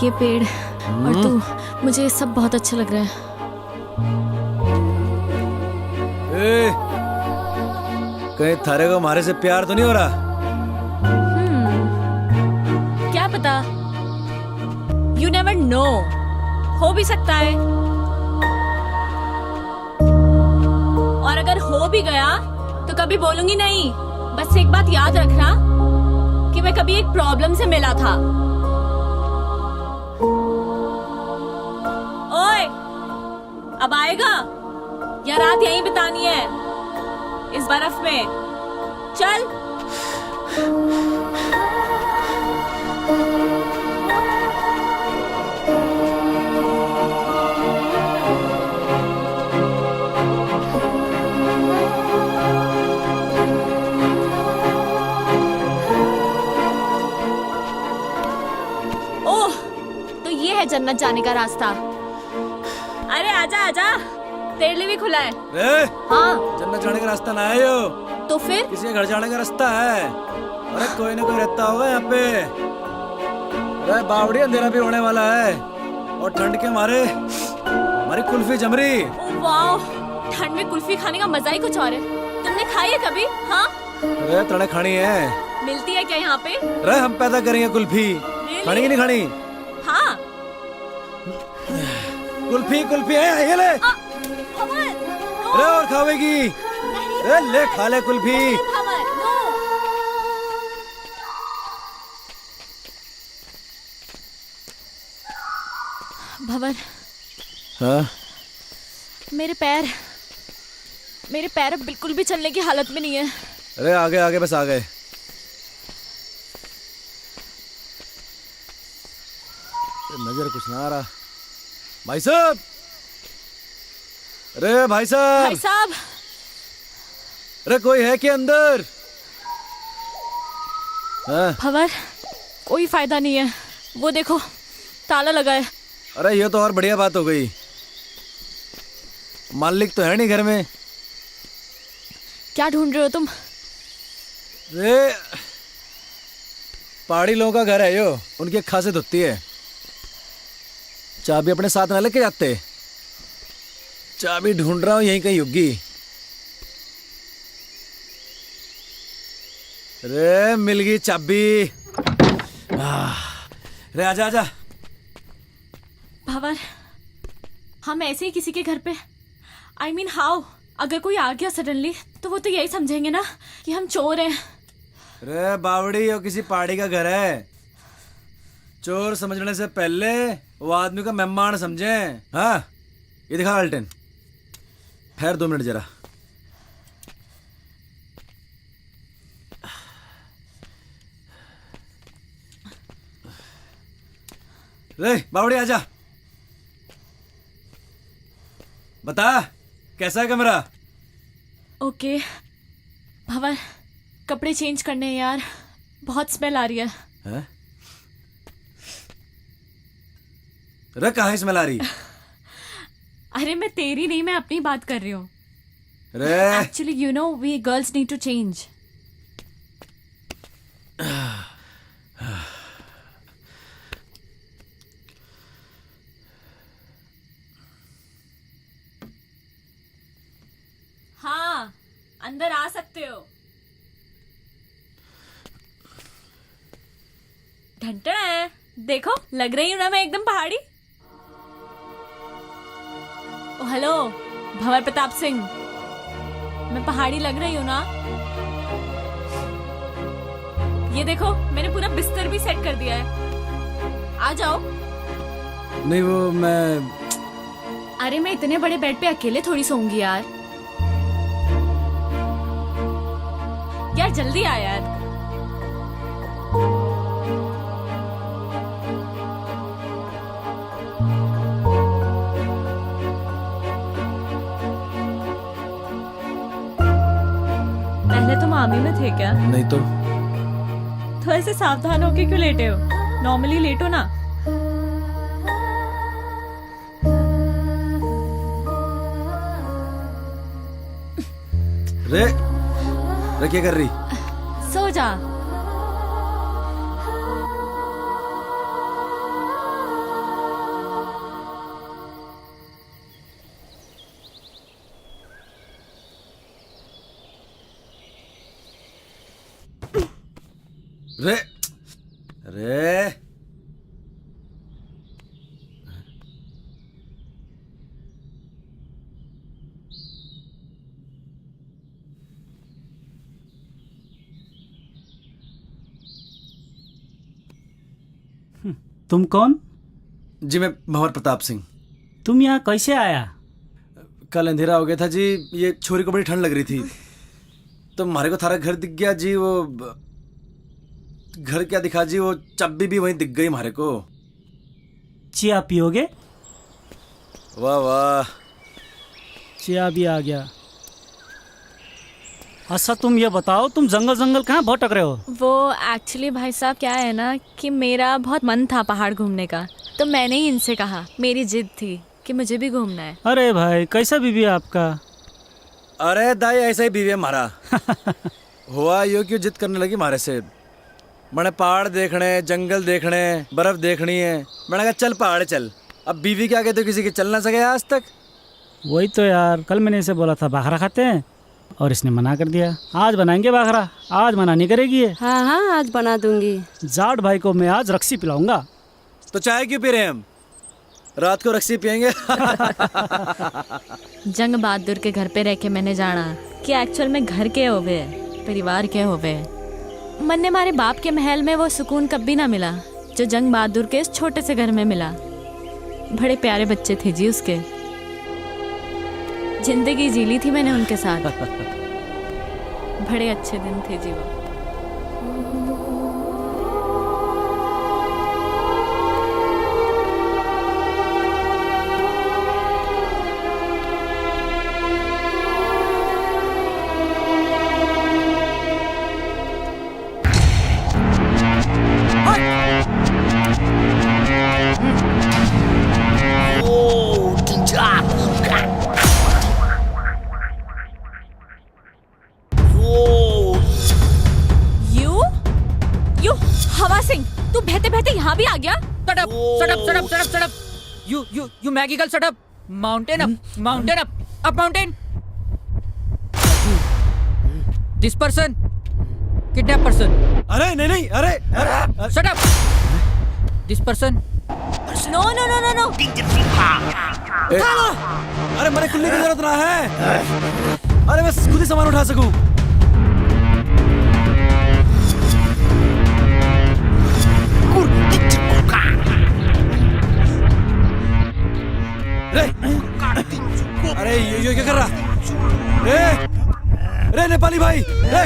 S3: ये पेड़ और तू, मुझे ये सब बहुत अच्छा लग रहा है।
S6: ए, कहीं थारे को हमारे से प्यार तो नहीं हो रहा?
S3: क्या पता, यू नेवर नो, हो भी सकता है। और अगर हो भी गया तो कभी बोलूंगी नहीं। बस एक बात याद रखना कि मैं कभी एक प्रॉब्लम से मिला था। ओए, अब आएगा या रात यहीं बितानी है इस बर्फ में? चल। ओह, तो ये है जन्नत जाने का रास्ता। अरे आजा आजा, तेरे लिए भी खुला है।
S6: ए,
S3: हाँ
S6: जन्नत जाने का रास्ता ना है यो,
S3: तो फिर?
S6: किसी के घर जाने का रास्ता है। अरे कोई ना कोई रहता होगा यहाँ पे। अरे बावड़ी, अंधेरा भी होने वाला है और ठंड के मारे हमारी कुल्फी जम रही।
S3: ओह वाओ, ठंड में कुल्फी खाने का मजा ही कुछ और है। तुमने खाई है कभी? हाँ,
S6: अरे तड़े खानी है।
S3: मिलती है क्या यहाँ पे?
S6: अरे हम पैदा करेंगे कुल्फी। खानी की नहीं खानी?
S3: हाँ।
S6: कुल्फी है, ये ले।
S3: भंवर,
S6: अरे और खावेगी? अरे ले खा ले कुल्फी।
S3: भंवर, नो। भंवर,
S6: हाँ
S3: मेरे पैर अब बिल्कुल भी चलने की हालत में नहीं है।
S6: अरे आगे बस आ गए। नजर कुछ ना आ रहा। भाई साहब, अरे भाई साहब।
S3: भाई साहब,
S6: अरे कोई है क्या अंदर? हाँ?
S3: भंवर, कोई फायदा नहीं है, वो देखो ताला लगा है।
S6: अरे ये तो और बढ़िया बात हो गई, मालिक तो है नहीं घर में।
S3: क्या ढूंढ रहे हो तुम?
S6: अरे पहाड़ी लोगों का घर है यो, उनकी एक खासियत होती है, चाबी अपने साथ ना लेके जाते। चाबी ढूंढ रहा हूँ, यहीं कहीं होगी। रे मिल गई चाबी। रे आजा आजा।
S3: भंवर, हम ऐसे ही किसी के घर पे, I mean हाउ, अगर कोई आ गया सडनली तो वो तो यही समझेंगे ना कि हम चोर हैं।
S6: रे बावड़ी, ये किसी पहाड़ी का घर है। चोर समझने से पहले वो आदमी का मेहमान समझे। हाँ, ये दिखा अल्टन। ठहर 2 मिनट जरा। रे बावड़ी आजा। बता कैसा है कमरा?
S3: ओके भंवर, कपड़े चेंज करने हैं यार, बहुत स्मेल आ रही है।
S6: हैं? रे कहाँ स्मेल आ रही?
S3: अरे मैं तेरी नहीं, मैं अपनी बात कर रही हूँ।
S6: रे
S3: actually you know we girls need to change. हाँ, अंदर आ सकते हो। घंटा है, देखो लग रही हूँ ना मैं एकदम पहाड़ी। ओ हेलो भंवर प्रताप सिंह, मैं पहाड़ी लग रही हूँ ना? ये देखो मैंने पूरा बिस्तर भी सेट कर दिया है, आ जाओ।
S6: नहीं वो मैं,
S3: अरे मैं इतने बड़े बेड पे अकेले थोड़ी सोऊंगी यार। यार जल्दी आ यार। पहले तुम आर्मी में थे क्या?
S6: नहीं तो
S3: ऐसे सावधान होके क्यों लेटे हो? नॉर्मली लेटो ना।
S6: रे रे क्या कर रही?
S3: सो जा।
S6: रे रे
S7: तुम कौन?
S6: जी मैं भंवर प्रताप सिंह।
S7: तुम यहाँ कैसे आया?
S6: कल अंधेरा हो गया था जी, ये छोरी को बड़ी ठंड लग रही थी तो हमारे को थारा घर दिख गया जी। वो घर क्या दिखा जी, वो चाबी भी वहीं दिख गई हमारे को।
S7: चिया पियोगे?
S6: वाह वाह,
S7: चिया भी आ गया। अच्छा तुम ये बताओ, तुम जंगल जंगल कहाँ भटक रहे हो?
S3: वो एक्चुअली भाई साहब क्या है ना कि मेरा बहुत मन था पहाड़ घूमने का, तो मैंने ही इनसे कहा, मेरी जिद थी कि मुझे भी घूमना है।
S7: अरे भाई कैसा बीवी है आपका?
S6: अरे दाई ऐसा ही बीवी है हमारा। हुआ यो क्यों जिद करने लगी हमारे से? मैंने पहाड़ देखने, जंगल देखने, बर्फ देखनी है। मैंने कहा चल पहाड़ चल। अब बीवी क्या कहते, किसी की चल ना सके आज तक।
S7: वही तो यार, कल मैंने इसे बोला था बाखरा खाते हैं और इसने मना कर दिया। आज बनाएंगे बाखरा, आज मना नहीं करेगी ये।
S8: हाँ हाँ आज बना दूंगी।
S7: जाट भाई को मैं आज रक्सी पिलाऊंगा।
S6: तो चाय क्यों पी रहे हैं हम? रात को रक्सी पियेंगे।
S3: जंग बहादुर के घर पे रह के मैंने जाना कि एक्चुअल में घर के होवे, परिवार के होवे। मन ने मारे बाप के महल में वो सुकून कभी ना मिला जो जंग बहादुर के इस छोटे से घर में मिला। बड़े प्यारे बच्चे थे जी उसके, जिंदगी जी ली थी मैंने उनके साथ। बड़े अच्छे दिन थे जी वो। हवा सिंह, तू बहते बहते यहाँ भी आ गया?
S5: Shut up! Shut up! Shut up! Shut up! Shut up! You Maggie girl, shut up! Mountain up! Mountain up! Up mountain! This person! Kidnap person.
S6: अरे नहीं नहीं, अरे अरे
S5: shut up. This person.
S1: No no no no no
S6: अरे मेरे खुलने की जरूरत ना है। अरे मैं खुद ही सामान उठा सकूं। रे, अरे ये क्या कर रहा? रे नेपाली भाई, रे।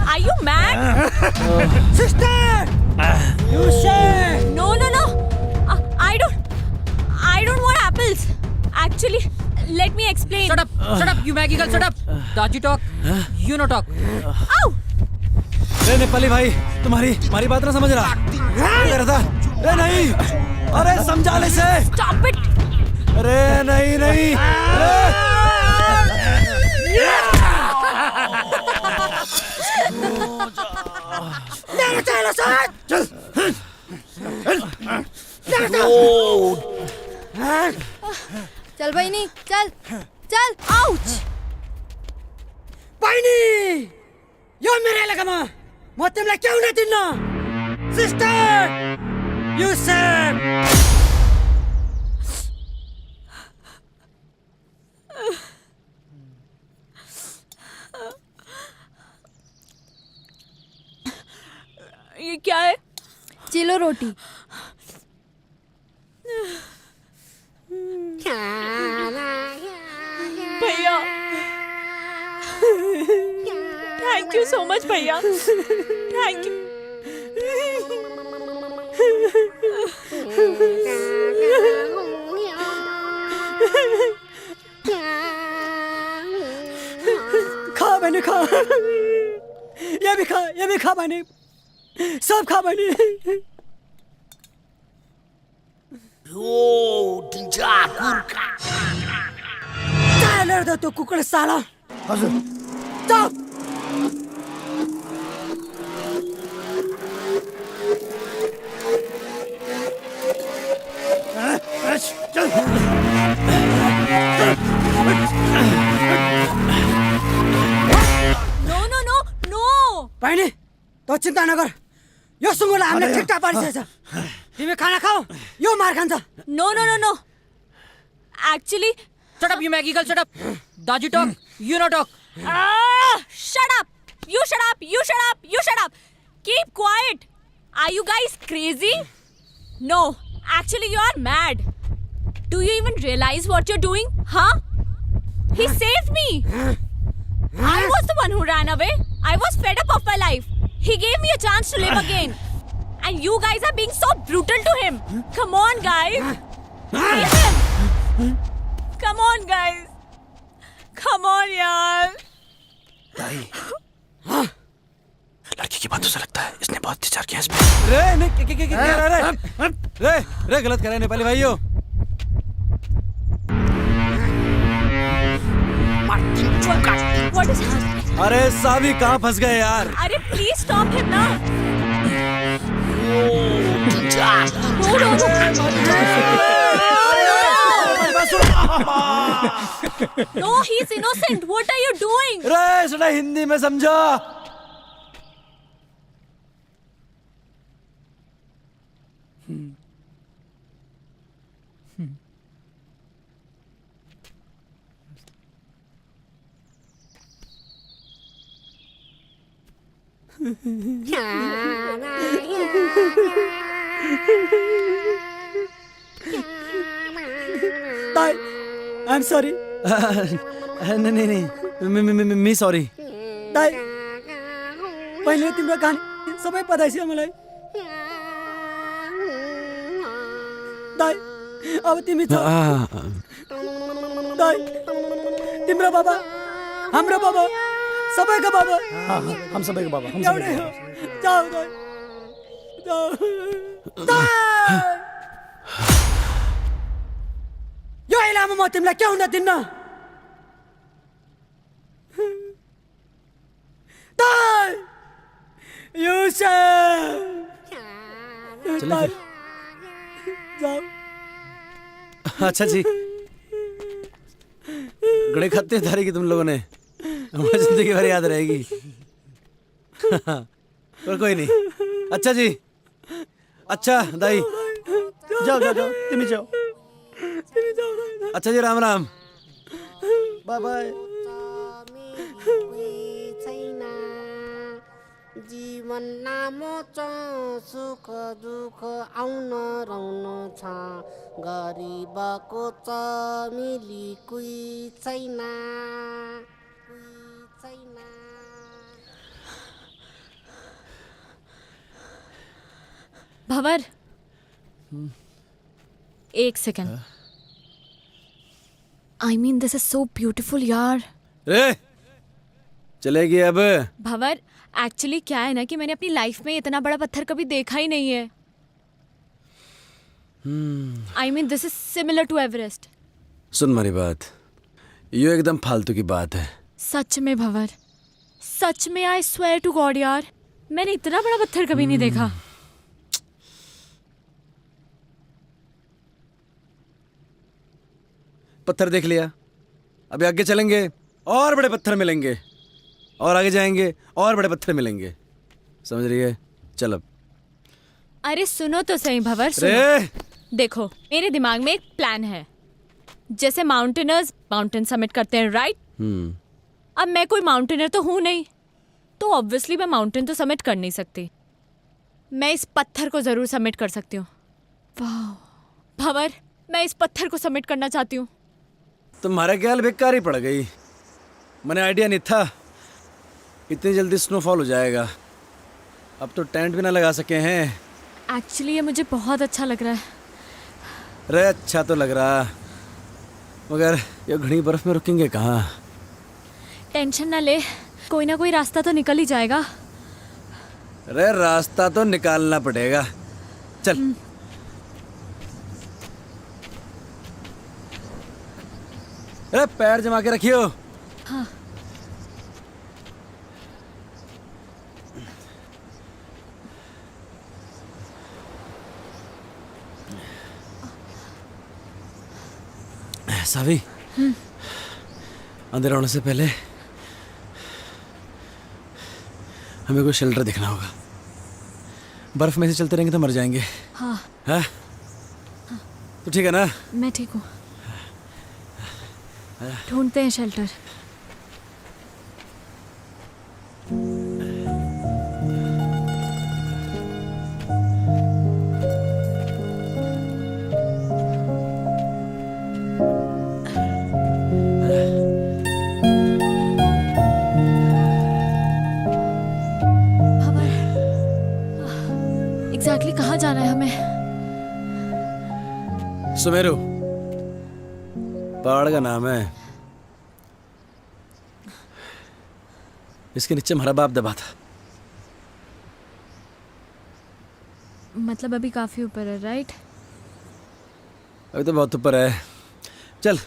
S1: Are you mad?
S5: Sister, you say।
S1: No, no, no. I don't want apples. Actually, let me explain.
S5: Shut up, you Maggie girl, shut up. Daji talk, you no talk।
S1: Ow!
S6: रे नेपाली भाई, तुम्हारी बात ना समझ रहा। क्या कर रहा था? रे नहीं, अरे समझा ले से।
S1: Stop it!
S6: अरे नहीं नहीं,
S8: चल बहिनी चल चल
S1: Ouch!
S5: बहिनी, यो मेरो एलेकामा म तिमीलाई के हुन दिन्न। Sister, you say।
S1: ये क्या है?
S8: चिलो रोटी।
S1: भैया थैंक यू सो मच भैया, थैंक यू।
S5: खा बहिनी खा, ये भी खा बहिनी, सब खा बहिनी। चालेर द तो कुकुर साला। हजुर चुप।
S1: नो नो नो नो
S5: बहिनी तो चिन्ता नगर, यो सुँगुरलाई हामीले ठिकठाक पारिसकेछ। तिमी खाना खाऊ, यो मार खान्छ।
S1: No no no no actually
S5: Shut up, you Maggie girl, shut up. Daji talk, you no talk।
S1: shut up, you shut up, you shut up, you shut up, keep quiet. Are you guys crazy? No, actually you are mad. Do you even realize what you're doing? Huh? He saved me. I was the one who ran away. I was fed up of my life. He gave me a chance to live again. And you guys are being so brutal to him. Come on, guys. Leave him. Come on, guys. Come on, yaar.
S6: लड़की की बातों से लगता है इसने बहुत विचार किया इसमें। रे नहीं रे गलत कर रहे नेपाली भाइयों।
S1: What is happening?
S6: अरे सावी कहाँ फंस गए यार?
S1: अरे please stop him now. No, he's innocent. What are you doing?
S6: रे सुना हिंदी में समझा।
S5: ताई, I'm sorry।
S6: नहीं मी सॉरी।
S5: ताई, पहिले तिम्रो कहानी सबै पता छ मलाई। ताई, अब तिमी छ। ताई, तिम्रो बाबा, हाम्रो बाबा, सबैको बाबा।
S7: हम सबैको बाबा, हम
S5: एउटै हो। जाऊ ताई, जाऊ। ताई! यो इलामा म तिमीलाई के हुन दिन्न। ताई! युसुफ!
S6: चलिए
S5: जाऊ।
S6: अच्छा जी। गड़े खत्ते धारी की तुम लोगों ने, हमारी जिंदगी भर याद रहेगी। पर कोई नहीं। अच्छा जी, अच्छा दाई,
S7: जाओ जाओ जाओ, तुम ही जाओ।
S6: अच्छा जी, राम राम, बाय बाय।
S9: जीवन नामो च सुख दुख आउन रहन छ, गरिबको च मिली कोही छैन, कोही छैन।
S3: भंवर, एक second. I mean this is so beautiful यार।
S6: रे चलेगी अब।
S3: भंवर, एक्चुअली क्या है ना कि मैंने अपनी लाइफ में इतना बड़ा पत्थर कभी देखा ही नहीं है। I mean this is similar to Everest.
S6: सुन मेरी बात, ये एकदम फालतू की बात है।
S3: सच में भंवर, सच में आई स्वेयर टू गॉड यार, मैंने इतना बड़ा पत्थर कभी नहीं देखा।
S6: पत्थर देख लिया, अभी आगे चलेंगे और बड़े पत्थर मिलेंगे, और आगे जाएंगे और बड़े पत्थर मिलेंगे, समझ रही है? चल अब।
S3: अरे सुनो तो सही भंवर, सुनो।
S6: रे
S3: देखो, मेरे दिमाग में एक प्लान है। जैसे माउंटेनर्स माउंटेन समिट करते हैं, राइट? अब मैं कोई माउंटेनर तो हूं नहीं, तो ऑब्वियसली मैं माउंटेन तो समिट कर नहीं सकती। मैं इस पत्थर को जरूर सबमिट कर सकती हूँ। वाह भंवर, मैं इस पत्थर को सबमिट करना चाहती हूँ।
S6: तुम्हारा ख्याल बेकार ही पड़ गई, मैंने आइडिया नहीं था इतनी जल्दी स्नोफॉल हो जाएगा। अब तो टेंट भी ना लगा सके हैं।
S3: एक्चुअली ये मुझे बहुत अच्छा लग रहा है।
S6: रे अच्छा तो लग रहा, मगर ये घनी बर्फ में रुकेंगे कहाँ?
S3: टेंशन ना ले, कोई ना कोई रास्ता तो निकल ही जाएगा।
S6: रे रास्ता तो निकालना पड़ेगा, चल। अरे पैर जमा के रखियो।
S3: हाँ।
S6: सावी, अंदर आने से पहले हमें कोई शेल्टर देखना होगा। बर्फ में से चलते रहेंगे तो मर जाएंगे।
S3: हाँ।
S6: हाँ? तो ठीक है ना?
S3: मैं ठीक हूँ। ढूंढते हैं शेल्टर। एग्जैक्टली कहाँ जाना है हमें?
S6: सुमेरु पहाड़ का नाम है। इसके नीचे हमारा बाप दबा था।
S3: मतलब अभी काफी ऊपर है, राइट?
S6: अभी तो बहुत ऊपर है, चल।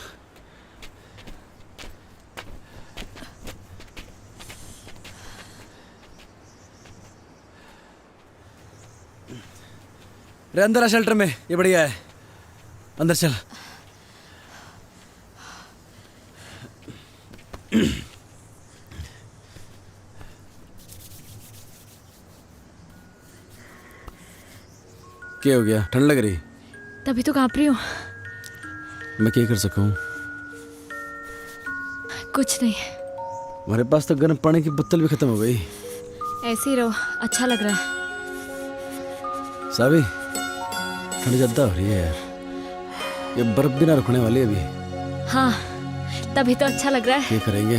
S6: रे अंदर आ शेल्टर में, ये बढ़िया है, अंदर चल। क्या हो गया? ठंड लग रही?
S3: तभी तो कांप रही हूँ।
S6: मैं क्या कर सकूं?
S3: कुछ नहीं,
S6: हमारे पास तो गर्म पानी की बोतल भी खत्म हो गई।
S3: ऐसे ही रहो, अच्छा लग रहा है।
S6: सावी, ठंड ज्यादा हो रही है यार, ये बर्फ भी ना रुकने वाली है अभी।
S3: हाँ, तभी तो अच्छा लग रहा है।
S6: क्या करेंगे?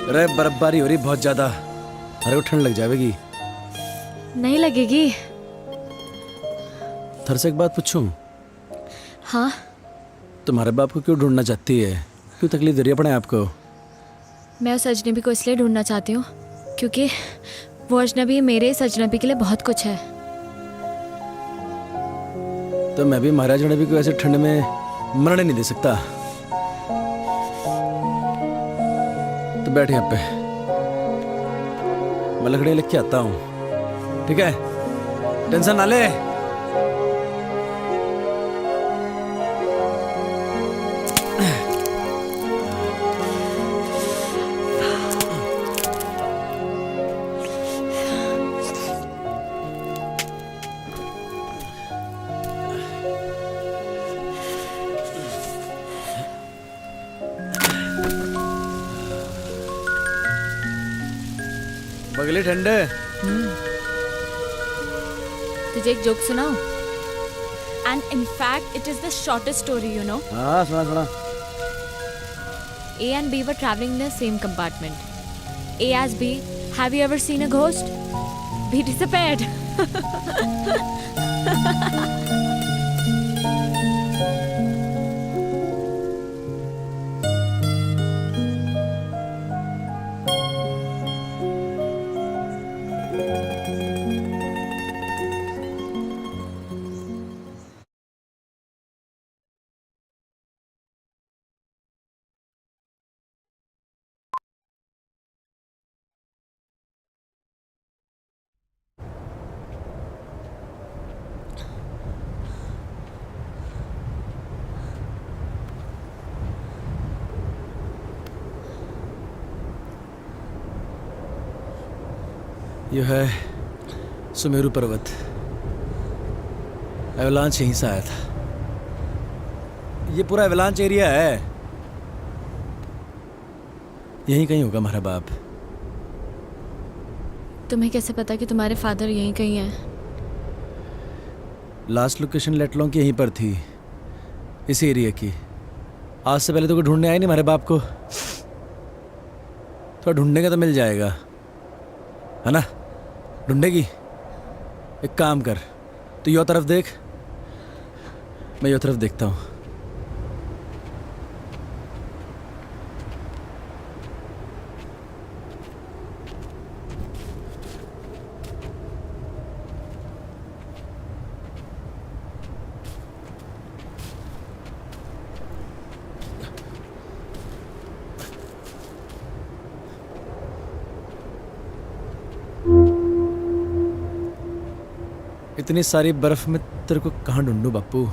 S6: अरे बर्फबारी हो रही बहुत ज्यादा, अरे को ठंड लग जाएगी।
S3: नहीं लगेगी।
S6: थर से एक बात पूछूं?
S3: हाँ।
S6: तुम्हारे बाप को क्यों ढूंढना चाहती है? क्यों तकलीफ दे रही है अपने आप को?
S3: मैं उस अजनबी को इसलिए ढूंढना चाहती हूँ क्योंकि वो अजनबी मेरे इस अजनबी के लिए बहुत कुछ है।
S6: तो मैं भी महाराज अजनबी को ऐसे ठंड में मरने नहीं दे सकता। तो बैठ यहाँ पे, मैं लकड़ियाँ लेके आता हूँ, ठीक है? टेंशन ना ले। बगले ठंडे।
S3: तुझे एक जोक सुनाऊं? And in fact it is the shortest story, you know.
S6: हाँ सुना सुना।
S3: A and B were traveling in the same compartment. A asked B, "Have you ever seen a ghost?" B disappeared.
S6: यह है सुमेरु पर्वत। Avalanche यहीं से आया था। ये पूरा एवलांच एरिया है। यहीं कहीं होगा हमारा बाप।
S1: तुम्हें कैसे पता कि तुम्हारे फादर यहीं कहीं हैं?
S6: लास्ट लोकेशन लेटलों की यहीं पर थी, इस एरिया की। आज से पहले तो कोई ढूंढने आया नहीं हमारे बाप को। थोड़ा ढूंढने का तो मिल जाएगा, है ना? ढूंढेगी? एक काम कर, तू यो तरफ देख, मैं यो तरफ देखता हूँ। इतनी सारी बर्फ में तेरे को कहाँ ढूंढूं बापू?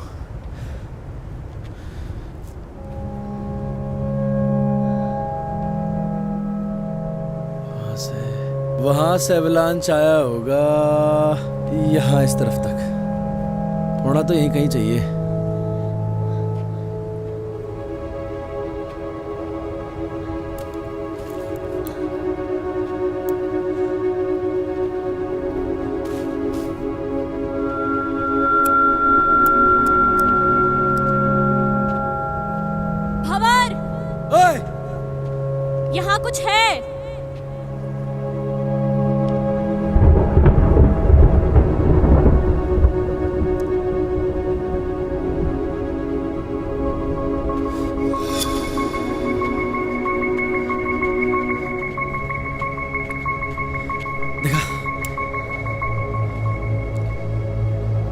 S6: वहां से एवलांच आया होगा यहाँ इस तरफ तक। होना तो यहीं कहीं चाहिए।
S3: यहाँ कुछ है।
S6: देखा?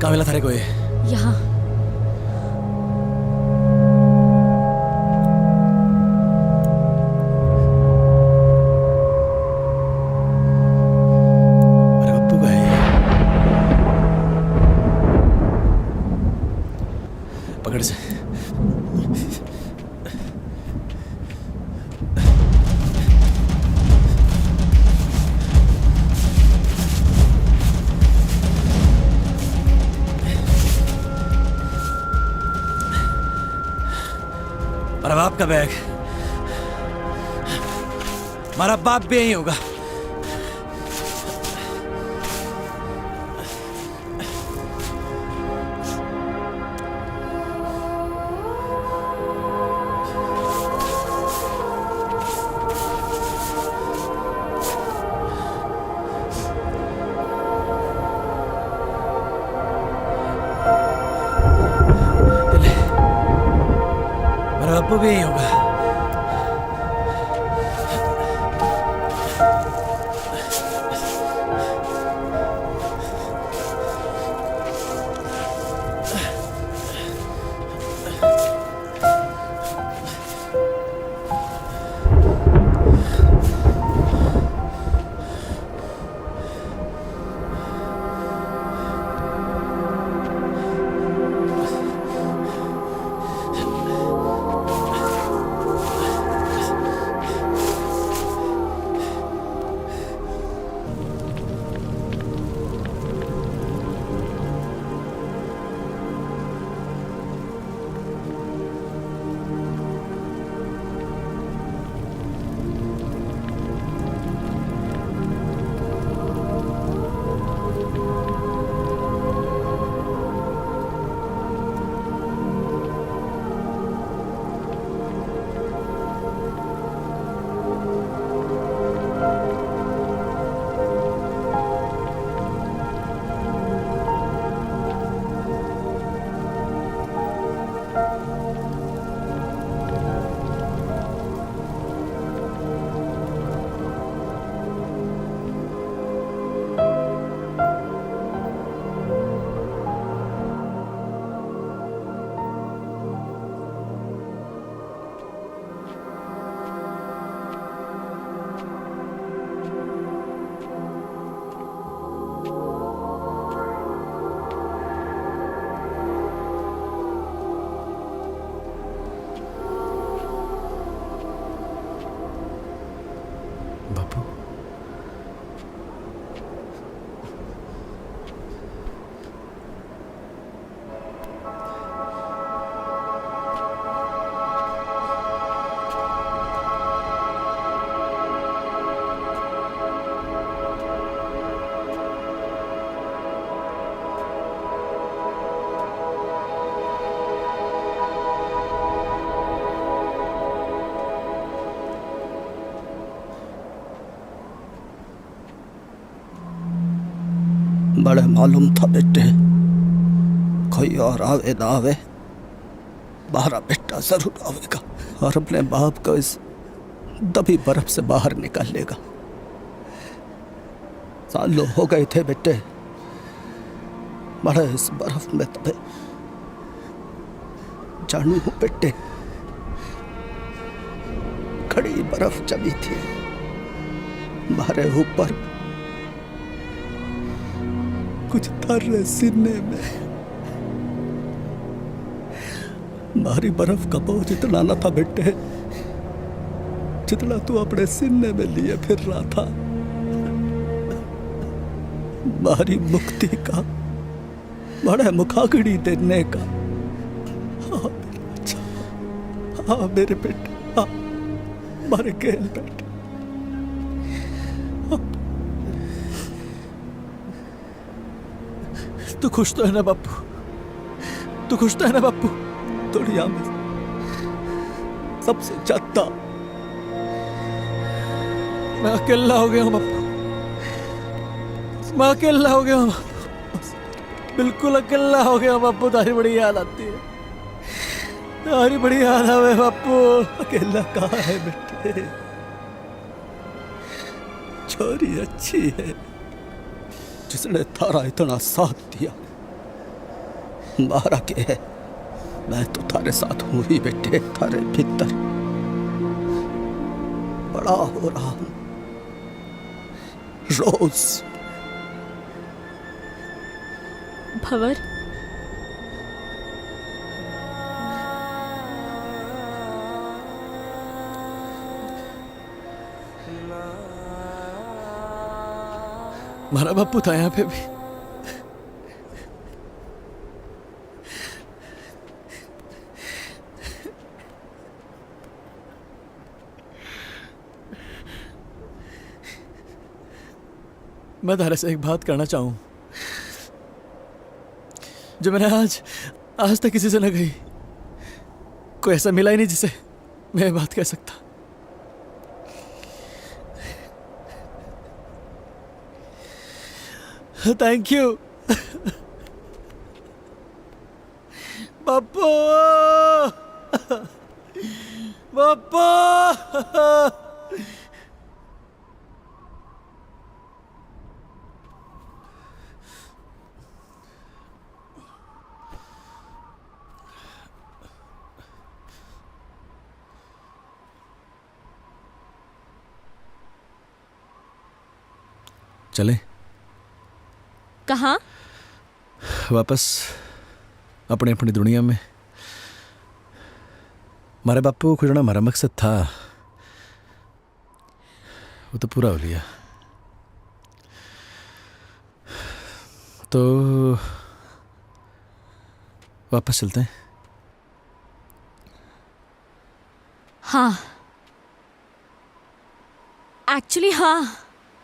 S6: कहाँ मिला थारे को ये?
S3: यहाँ।
S6: पकड़ से। मेरा बाप का बैग। हमारा बाप भी यही होगा। बापू भी यही होगा।
S10: बड़े मालूम था बेटे, कोई और आवे ना आवे, बाहर बेटा जरूर आवेगा और अपने बाप को इस दबी बर्फ से बाहर निकालेगा। सालों हो गए थे बेटे, बड़े इस बर्फ में तबे जानू हूं बेटे, खड़ी बर्फ जमी थी हमारे ऊपर, कुछ थर्रे सीने में, भारी बर्फ का बोझ इतना न था बेटे जितना तू अपने सीने में लिए फिर रहा था। भारी मुक्ति का, बड़े मुखाग्नि देने का। हाँ मेरे बच्चा, हाँ मेरे बेटे, हाँ मारे खेल बेटे।
S6: तू खुश तो है ना बापू? तू खुश तो है ना बापू?
S10: दुनिया में सबसे ज्यादा
S6: मैं अकेला हो गया हूँ बापू, मैं अकेला हो गया हूँ, बिल्कुल अकेला हो गया हूँ बापू। तारी बड़ी याद आती है, तारी बड़ी याद आवे बापू।
S10: अकेला कहाँ है बेटे, छोरी अच्छी है जिसने थारा इतना साथ दिया। मारा के है, मैं तो थारे साथ हूं ही बेटे, थारे भीतर बड़ा हो रहा हूं रोज।
S1: भंवर,
S6: हमारा बापू था यहाँ पे भी। मैं तारे से एक बात करना चाहूं जो मैंने आज तक किसी से न कही। कोई ऐसा मिला ही नहीं जिसे मैं ये बात कह सकता। थैंक यू बापू, बापू। चले
S1: कहाँ?
S6: वापस अपनी अपनी दुनिया में। हमारे बापू को जो हमारा मकसद था वो तो पूरा हो लिया, तो वापस चलते हैं।
S1: हाँ, एक्चुअली हाँ।